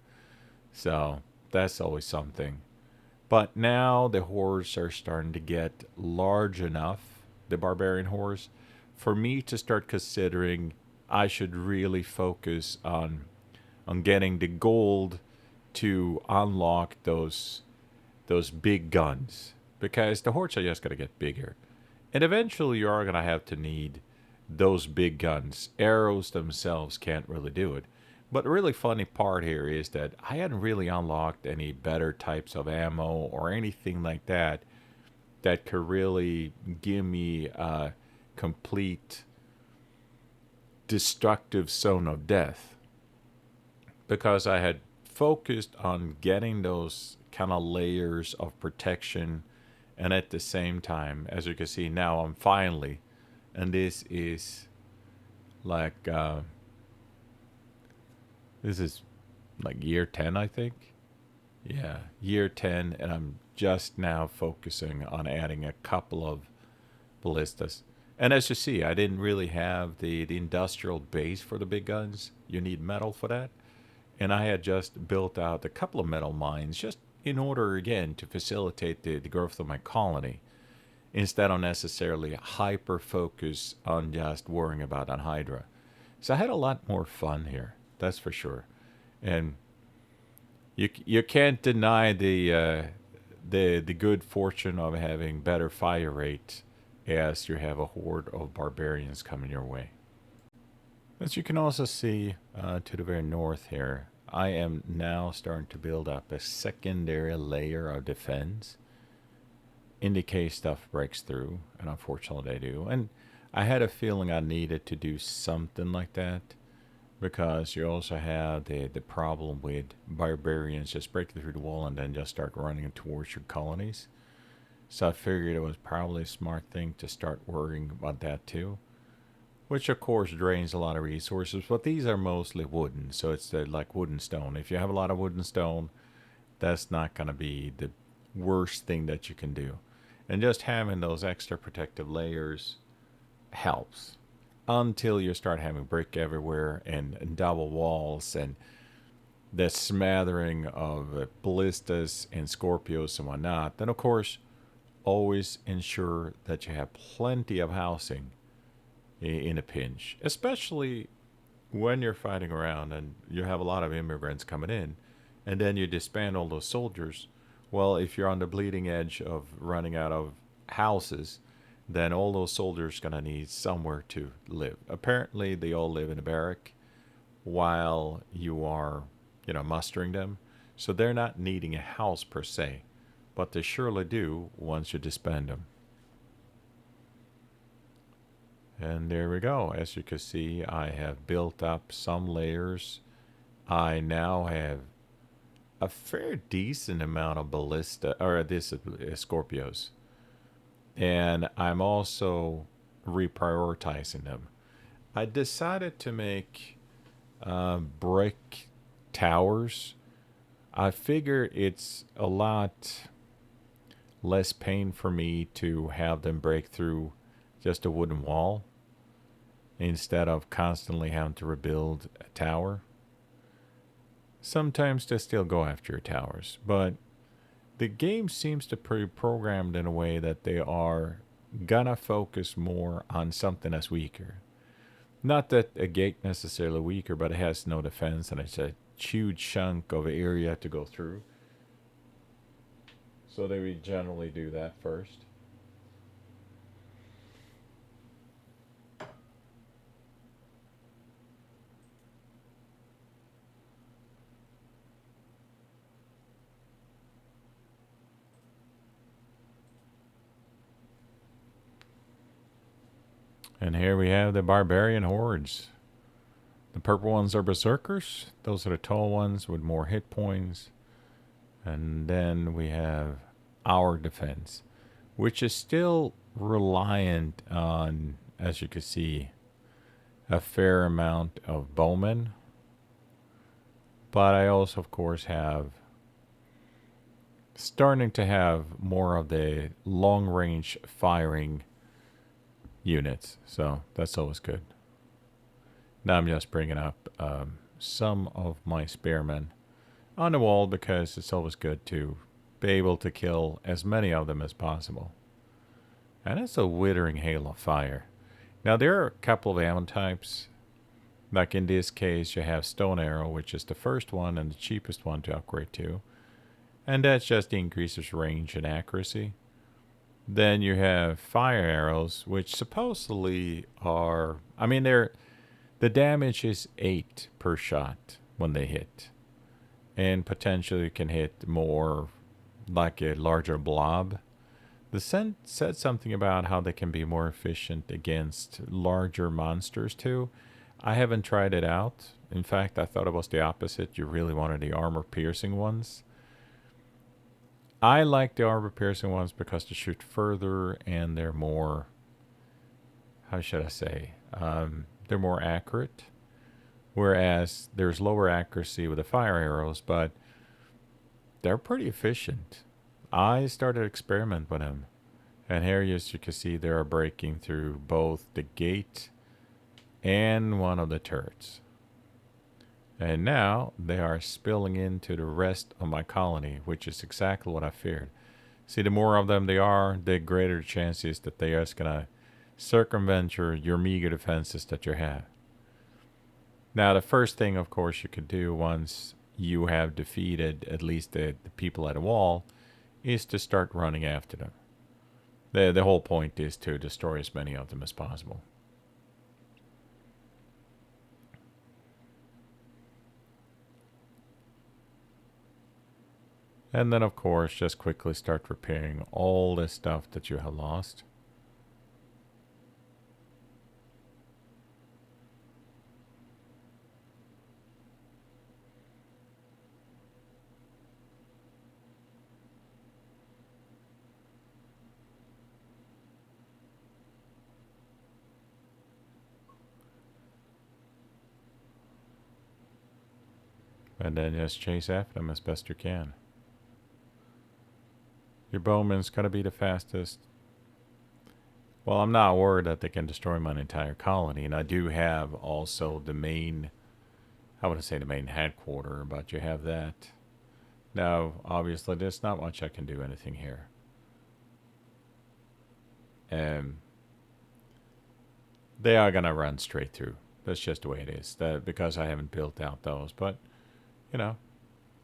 So that's always something. But now the hordes are starting to get large enough, the barbarian hordes, for me to start considering I should really focus on getting the gold to unlock those big guns, because the hordes are just going to get bigger. And eventually you are going to have to need those big guns. Arrows themselves can't really do it. But the really funny part here is that I hadn't really unlocked any better types of ammo or anything like that that could really give me a complete destructive zone of death, because I had focused on getting those kind of layers of protection. And at the same time, as you can see now, I'm finally, and this is like this is like year 10, I think. Yeah, year 10, and I'm just now focusing on adding a couple of ballistas. And as you see, I didn't really have the industrial base for the big guns. You need metal for that. And I had just built out a couple of metal mines just in order, again, to facilitate the growth of my colony, instead of necessarily hyper focus on just worrying about an hydra. So I had a lot more fun here, that's for sure. And you can't deny the good fortune of having better fire rate as you have a horde of barbarians coming your way. As you can also see to the very north here, I am now starting to build up a secondary layer of defense in the case stuff breaks through, and unfortunately they do. And I had a feeling I needed to do something like that, because you also have the problem with barbarians just breaking through the wall and then just start running towards your colonies. So I figured it was probably a smart thing to start worrying about that too, which of course drains a lot of resources. But these are mostly wooden, so it's like wood and stone. If you have a lot of wood and stone, that's not going to be the worst thing that you can do. And just having those extra protective layers helps, until you start having brick everywhere and double walls and the smattering of ballistas and Scorpios and whatnot. Then, of course, always ensure that you have plenty of housing in a pinch, especially when you're fighting around and you have a lot of immigrants coming in, and then you disband all those soldiers. Well, if you're on the bleeding edge of running out of houses, then all those soldiers are going to need somewhere to live. Apparently, they all live in a barrack while you are, mustering them. So they're not needing a house per se, but they surely do once you disband them. And there we go. As you can see, I have built up some layers. I now have a fair decent amount of ballista, or this Scorpios. And I'm also reprioritizing them. I decided to make brick towers. I figure it's a lot less pain for me to have them break through just a wooden wall instead of constantly having to rebuild a tower. Sometimes they still go after your towers, but the game seems to be programmed in a way that they are gonna focus more on something that's weaker. Not that a gate necessarily weaker, but it has no defense and it's a huge chunk of area to go through. So they would generally do that first. And here we have the barbarian hordes. The purple ones are berserkers. Those are the tall ones with more hit points. And then we have our defense, which is still reliant on, as you can see, a fair amount of bowmen. But I also, of course, have starting to have more of the long range firing units. So that's always good. Now I'm just bringing up some of my spearmen on the wall because it's always good to be able to kill as many of them as possible. And it's a withering hail of fire. Now there are a couple of ammo types. Like in this case, you have stone arrow, which is the first one and the cheapest one to upgrade to. And that just increases range and accuracy. Then you have fire arrows, which supposedly are, I mean, the damage is 8 per shot when they hit. And potentially can hit more like a larger blob. The scent said something about how they can be more efficient against larger monsters too. I haven't tried it out. In fact, I thought it was the opposite. You really wanted the armor piercing ones. I like the armor piercing ones because they shoot further and they're more, how should I say, they're more accurate. Whereas there's lower accuracy with the fire arrows, but they're pretty efficient. I started experiment with them. And here, as you can see, they are breaking through both the gate and one of the turrets. And now they are spilling into the rest of my colony, which is exactly what I feared. See, the more of them they are, the greater the chance is that they are just going to circumvent your meager defenses that you have. Now, the first thing, of course, you could do once you have defeated at least the people at a wall is to start running after them. The whole point is to destroy as many of them as possible. And then, of course, just quickly start repairing all the stuff that you have lost. And then just chase after them as best you can. Your bowman's got to be the fastest. Well, I'm not worried that they can destroy my entire colony. And I do have also the main, I wouldn't say the main headquarter, but you have that. Now, obviously, there's not much I can do anything here. And they are going to run straight through. That's just the way it is. That because I haven't built out those. But, you know,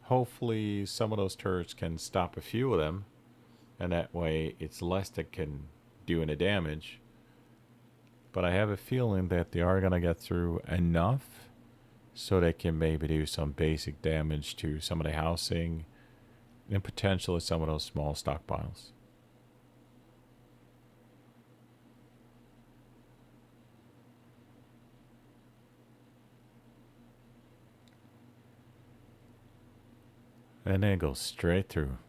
hopefully some of those turrets can stop a few of them. And that way it's less that can do any damage. But I have a feeling that they are going to get through enough so they can maybe do some basic damage to some of the housing and potentially some of those small stockpiles. And they go straight through.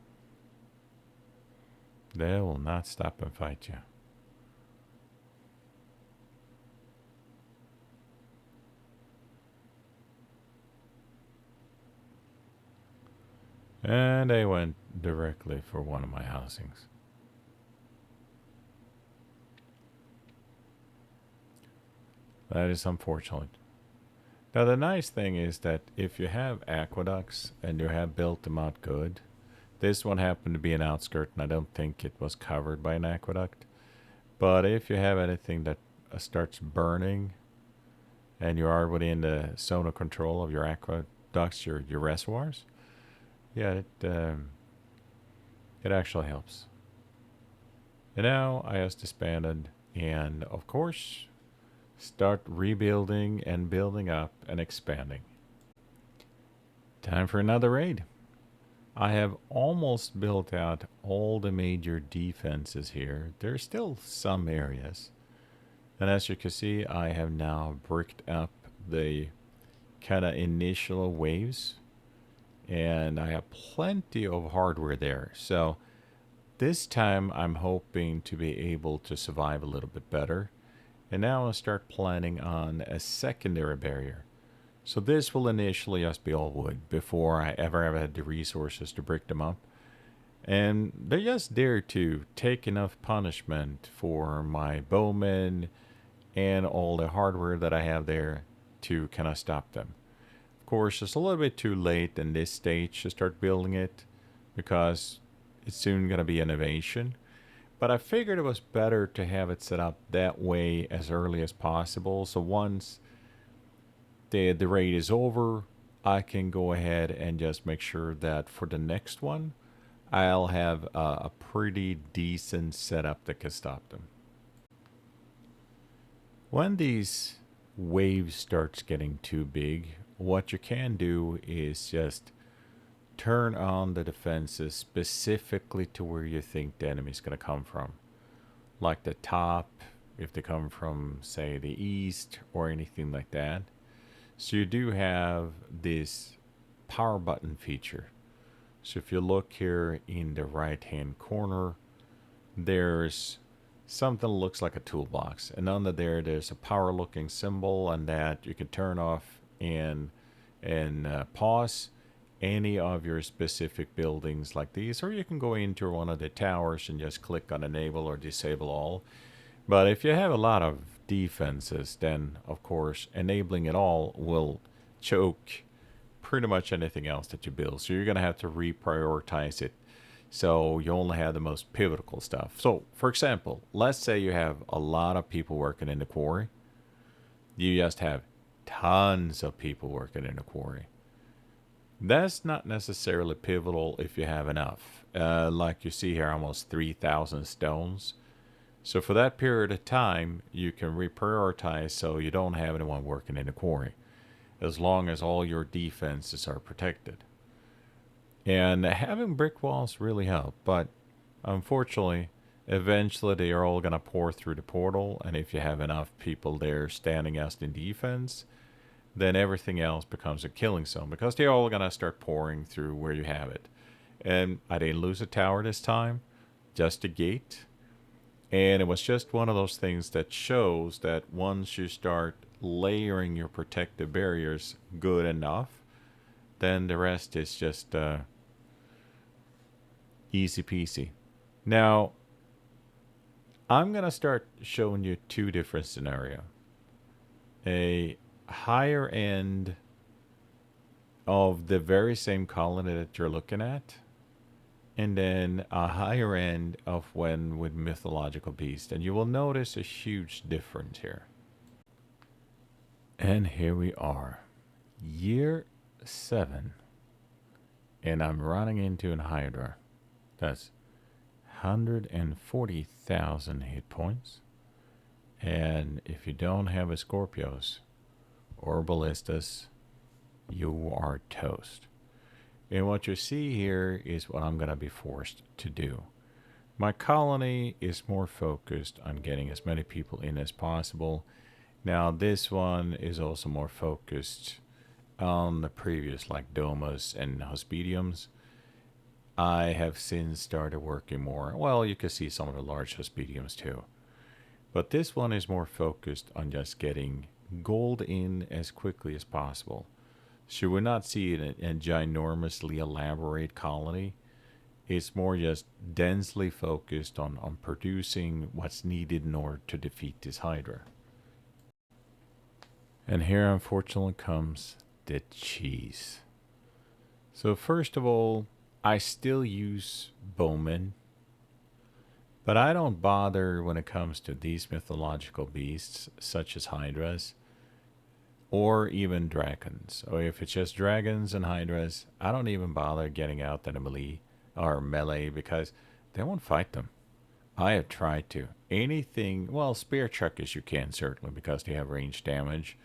They will not stop and fight you. And they went directly for one of my housings. That is unfortunate. Now, the nice thing is that if you have aqueducts and you have built them out good, this one happened to be an outskirt and I don't think it was covered by an aqueduct. But if you have anything that starts burning, and you are within the zone of control of your aqueducts, your reservoirs, yeah, it actually helps. And now I just disbanded, and of course, start rebuilding and building up and expanding. Time for another raid. I have almost built out all the major defenses here. There's still some areas. And as you can see, I have now bricked up the kind of initial waves. And I have plenty of hardware there. So this time I'm hoping to be able to survive a little bit better. And now I'll start planning on a secondary barrier. So this will initially just be all wood before I ever have had the resources to brick them up. And they're just there to take enough punishment for my bowmen and all the hardware that I have there to kind of stop them. Of course, it's a little bit too late in this stage to start building it because it's soon going to be innovation. But I figured it was better to have it set up that way as early as possible. So once the raid is over, I can go ahead and just make sure that for the next one, I'll have a pretty decent setup that can stop them. When these waves starts getting too big, what you can do is just turn on the defenses specifically to where you think the enemy's going to come from. Like the top, if they come from, say, the east or anything like that. So you do have this power button feature. So if you look here in the right hand corner, there's something that looks like a toolbox. And under there's a power looking symbol, and that you can turn off and pause any of your specific buildings like these, or you can go into one of the towers and just click on enable or disable all. But if you have a lot of defenses, then of course enabling it all will choke pretty much anything else that you build. So you're going to have to reprioritize it. So you only have the most pivotal stuff. So for example, let's say you have a lot of people working in the quarry. You just have tons of people working in the quarry. That's not necessarily pivotal if you have enough. Like you see here, almost 3,000 stones. So for that period of time, you can reprioritize so you don't have anyone working in the quarry, as long as all your defenses are protected. And having brick walls really help, but unfortunately, eventually they are all going to pour through the portal, and if you have enough people there standing as in defense, then everything else becomes a killing zone because they're all going to start pouring through where you have it. And I didn't lose a tower this time, just a gate. And it was just one of those things that shows that once you start layering your protective barriers good enough, then the rest is just easy peasy. Now, I'm going to start showing you two different scenarios. A higher end of the very same colony that you're looking at, and then a higher end of when with mythological beast, and you will notice a huge difference here. And here we are, year 7, and I'm running into an hydra. That's 140,000 hit points, and if you don't have a Scorpios or ballistas, you are toast. And what you see here is what I'm going to be forced to do. My colony is more focused on getting as many people in as possible. Now this one is also more focused on the previous, like domas and hospediums. I have since started working more. Well, you can see some of the large hospediums too. But this one is more focused on just getting gold in as quickly as possible. So you will not see it a ginormously elaborate colony. It's more just densely focused on producing what's needed in order to defeat this Hydra. And here, unfortunately, comes the cheese. So first of all, I still use bowmen, but I don't bother when it comes to these mythological beasts, such as Hydras. or even dragons. Or if it's just dragons and hydras, I don't even bother getting out that melee because they won't fight them. I have tried to. Anything, well, spear chuckers you can certainly because they have range damage,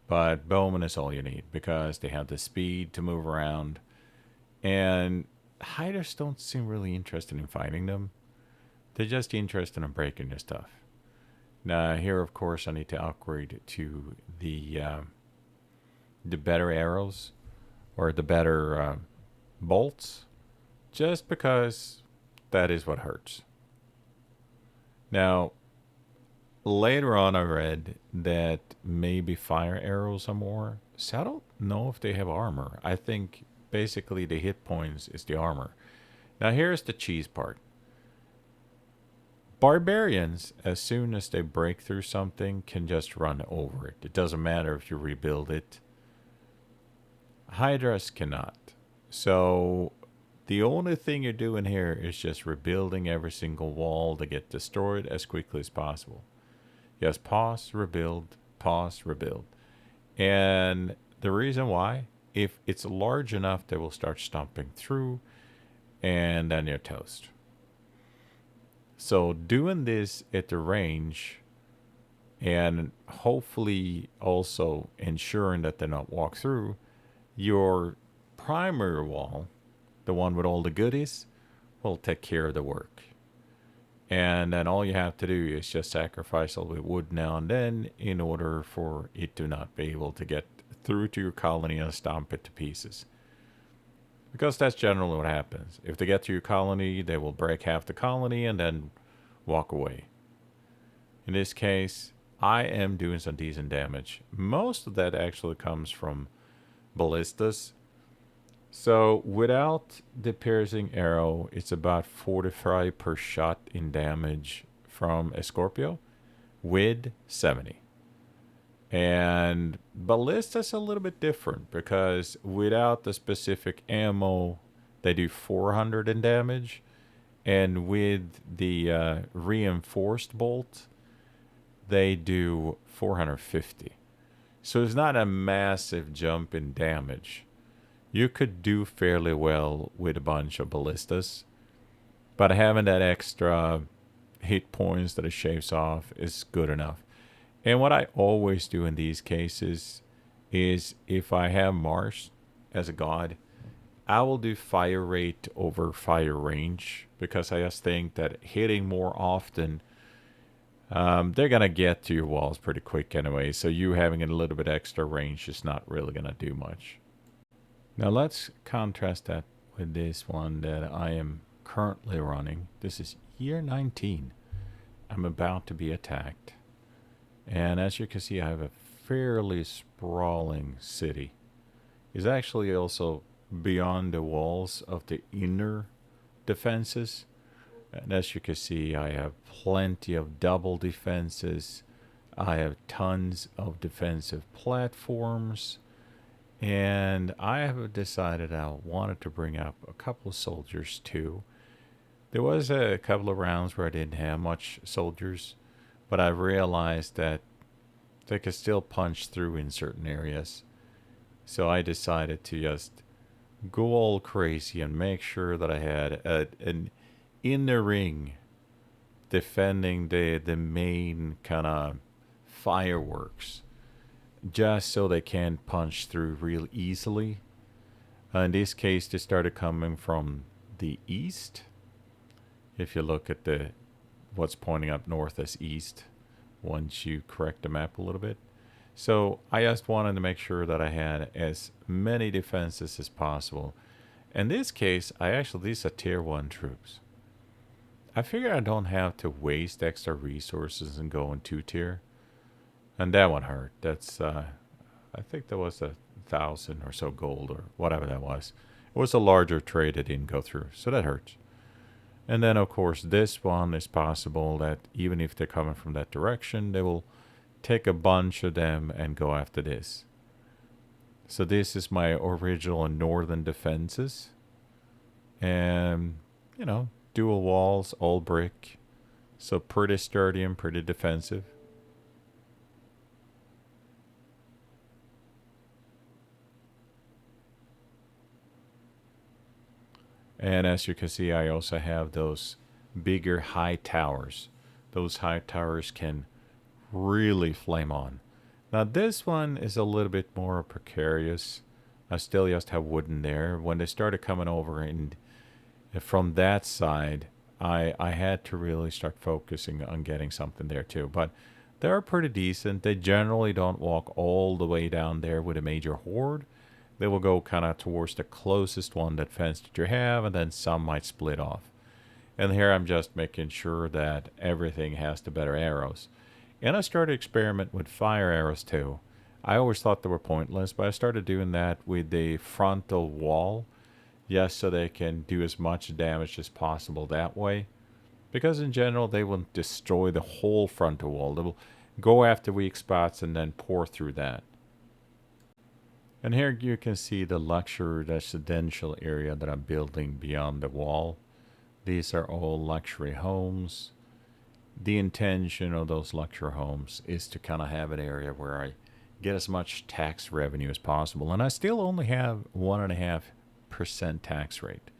but bowman is all you need because they have the speed to move around, and hiders don't seem really interested in fighting them. They're just interested in breaking their stuff. Now here, of course, I need to upgrade to the better arrows or the better bolts, just because that is what hurts. Now, later on, I read that maybe fire arrows are more. So I don't know if they have armor. I think basically the hit points is the armor. Now, here's the cheese part. Barbarians, as soon as they break through something, can just run over it. It doesn't matter if you rebuild it. Hydras cannot. So the only thing you're doing here is just rebuilding every single wall to get destroyed as quickly as possible. Yes, pause, rebuild, pause, rebuild. And the reason why, if it's large enough, they will start stomping through, and then you're toast. So doing this at the range and hopefully also ensuring that they not walk through your primary wall, the one with all the goodies, will take care of the work. And then all you have to do is just sacrifice a little wood now and then in order for it to not be able to get through to your colony and stomp it to pieces. Because that's generally what happens. If they get to your colony, they will break half the colony and then walk away. In this case, I am doing some decent damage. Most of that actually comes from ballistas. So without the piercing arrow, it's about 45 per shot in damage from a Scorpio with 70. And ballista's a little bit different because without the specific ammo, they do 400 in damage. And with the reinforced bolt, they do 450. So it's not a massive jump in damage. You could do fairly well with a bunch of ballistas, but having that extra hit points that it shaves off is good enough. And what I always do in these cases is if I have Mars as a god, I will do fire rate over fire range because I just think that hitting more often, they're going to get to your walls pretty quick anyway. So you having a little bit extra range is not really going to do much. Now let's contrast that with this one that I am currently running. This is year 19. I'm about to be attacked. And as you can see, I have a fairly sprawling city. It's actually also beyond the walls of the inner defenses. And as you can see, I have plenty of double defenses. I have tons of defensive platforms. And I have decided I wanted to bring up a couple of soldiers too. There was a couple of rounds where I didn't have much soldiers, but I realized that they could still punch through in certain areas. So I decided to just go all crazy and make sure that I had an inner ring defending the main kind of fireworks, just so they can't punch through real easily. In this case, they started coming from the east. If you look at the what's pointing up north as east, once you correct the map a little bit. So I just wanted to make sure that I had as many defenses as possible. In this case, these are tier 1 troops. I figure I don't have to waste extra resources and go in 2-tier. And that one hurt. That's, I think there was 1,000 or so gold or whatever that was. It was a larger trade that didn't go through, so that hurts. And then, of course, this one is possible that even if they're coming from that direction, they will take a bunch of them and go after this. So this is my original northern defenses. And, dual walls, all brick. So pretty sturdy and pretty defensive. And as you can see, I also have those bigger high towers. Those high towers can really flame on. Now, this one is a little bit more precarious. I still just have wooden there. When they started coming over and from that side, I had to really start focusing on getting something there too. But they're pretty decent. They generally don't walk all the way down there with a major horde. They will go kind of towards the closest one that fence that you have, and then some might split off. And here I'm just making sure that everything has the better arrows. And I started experiment with fire arrows too. I always thought they were pointless, but I started doing that with the frontal wall, just so they can do as much damage as possible that way. Because in general, they will destroy the whole frontal wall. They will go after weak spots and then pour through that. And here you can see the luxury residential area that I'm building beyond the wall. These are all luxury homes. The intention of those luxury homes is to kind of have an area where I get as much tax revenue as possible. And I still only have 1.5% tax rate,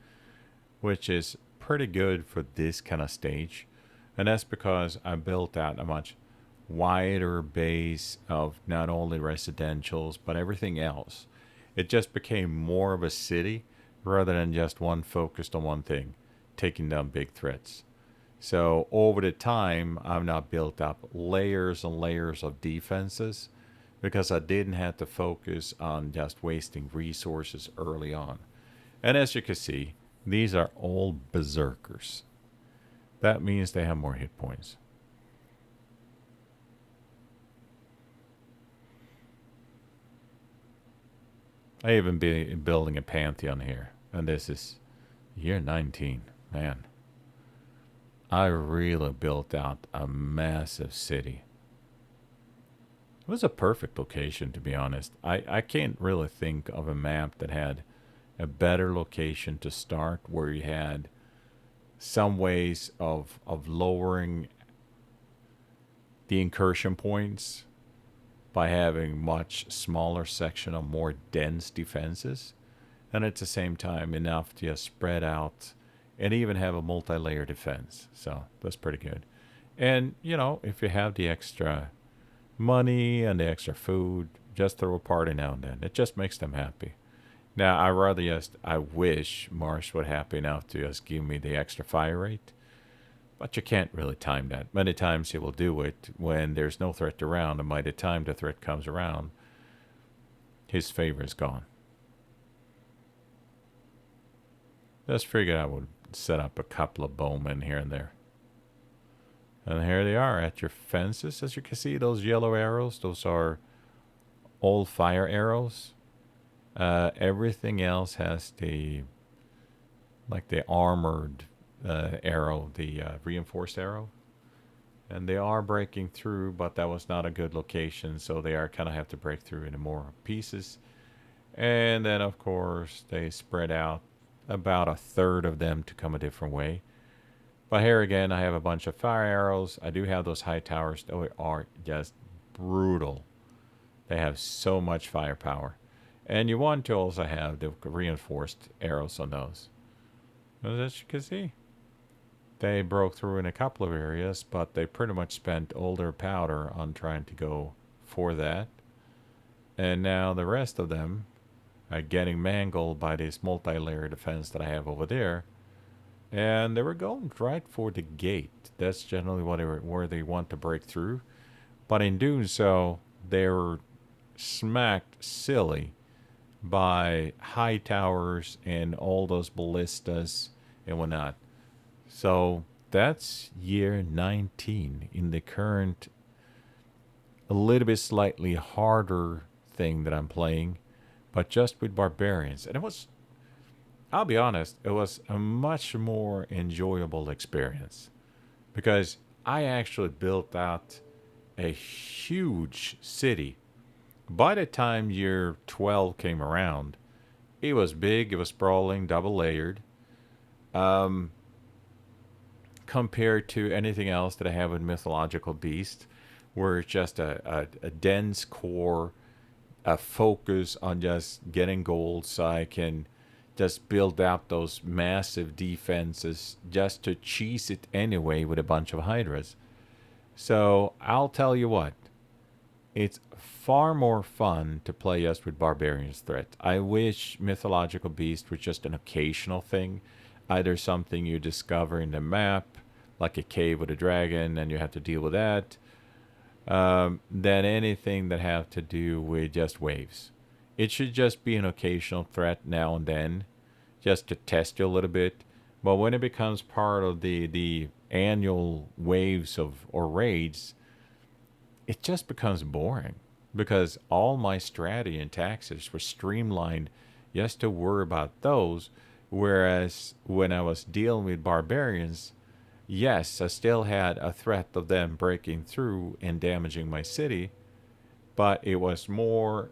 which is pretty good for this kind of stage. And that's because I built out a much wider base of not only residentials, but everything else. It just became more of a city rather than just one focused on one thing, taking down big threats. So over the time, I've now built up layers and layers of defenses because I didn't have to focus on just wasting resources early on. And as you can see, these are all berserkers. That means they have more hit points. I even be building a pantheon here, and this is year 19. Man, I really built out a massive city. It was a perfect location, to be honest. I can't really think of a map that had a better location to start where you had some ways of lowering the incursion points by having much smaller section of more dense defenses, and at the same time enough to just spread out and even have a multi-layer defense. So that's pretty good. And if you have the extra money and the extra food, just throw a party now and then. It just makes them happy. Now, I wish Marsh would happy enough to just give me the extra fire rate, but you can't really time that. Many times he will do it when there's no threat around, and by the time the threat comes around, his favor is gone. Just figured I would set up a couple of bowmen here and there. And here they are at your fences. As you can see, those yellow arrows, those are all fire arrows. Everything else has the armored arrow, the reinforced arrow. And they are breaking through, but that was not a good location, so they are kind of have to break through into more pieces. And then, of course, they spread out about a third of them to come a different way. But here again, I have a bunch of fire arrows. I do have those high towers. They are just brutal. They have so much firepower. And you want to also have the reinforced arrows on those. As you can see, they broke through in a couple of areas, but they pretty much spent all their powder on trying to go for that. And now the rest of them are getting mangled by this multi-layer defense that I have over there. And they were going right for the gate. That's generally where they want to break through. But in doing so, they were smacked silly by high towers and all those ballistas and whatnot. So that's year 19 in the current, a little bit slightly harder thing that I'm playing, but just with barbarians. And I'll be honest, it was a much more enjoyable experience because I actually built out a huge city. By the time year 12 came around, it was big, it was sprawling, double layered. Compared to anything else that I have with mythological beast, where it's just a dense core, a focus on just getting gold so I can just build up those massive defenses just to cheese it anyway with a bunch of hydras. So I'll tell you what, it's far more fun to play us with Barbarian's threat. I wish Mythological Beast was just an occasional thing, either something you discover in the map, like a cave with a dragon, and you have to deal with that, than anything that have to do with just waves. It should just be an occasional threat now and then, just to test you a little bit. But when it becomes part of the annual waves of or raids, it just becomes boring because all my strategy and taxes were streamlined just to worry about those. Whereas when I was dealing with barbarians, yes, I still had a threat of them breaking through and damaging my city, but it was more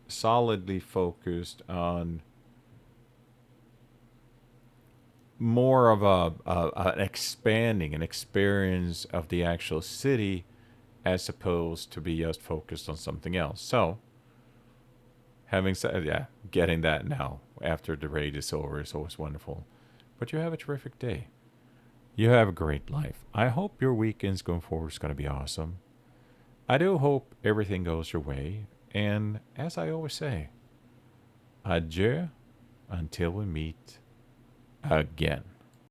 solidly focused on more of an expanding an experience of the actual city as opposed to be just focused on something else. So, having said, yeah, getting that now after the raid is over is always wonderful. But you have a terrific day. You have a great life. I hope your weekends going forward is going to be awesome. I do hope everything goes your way. And as I always say, adieu until we meet again.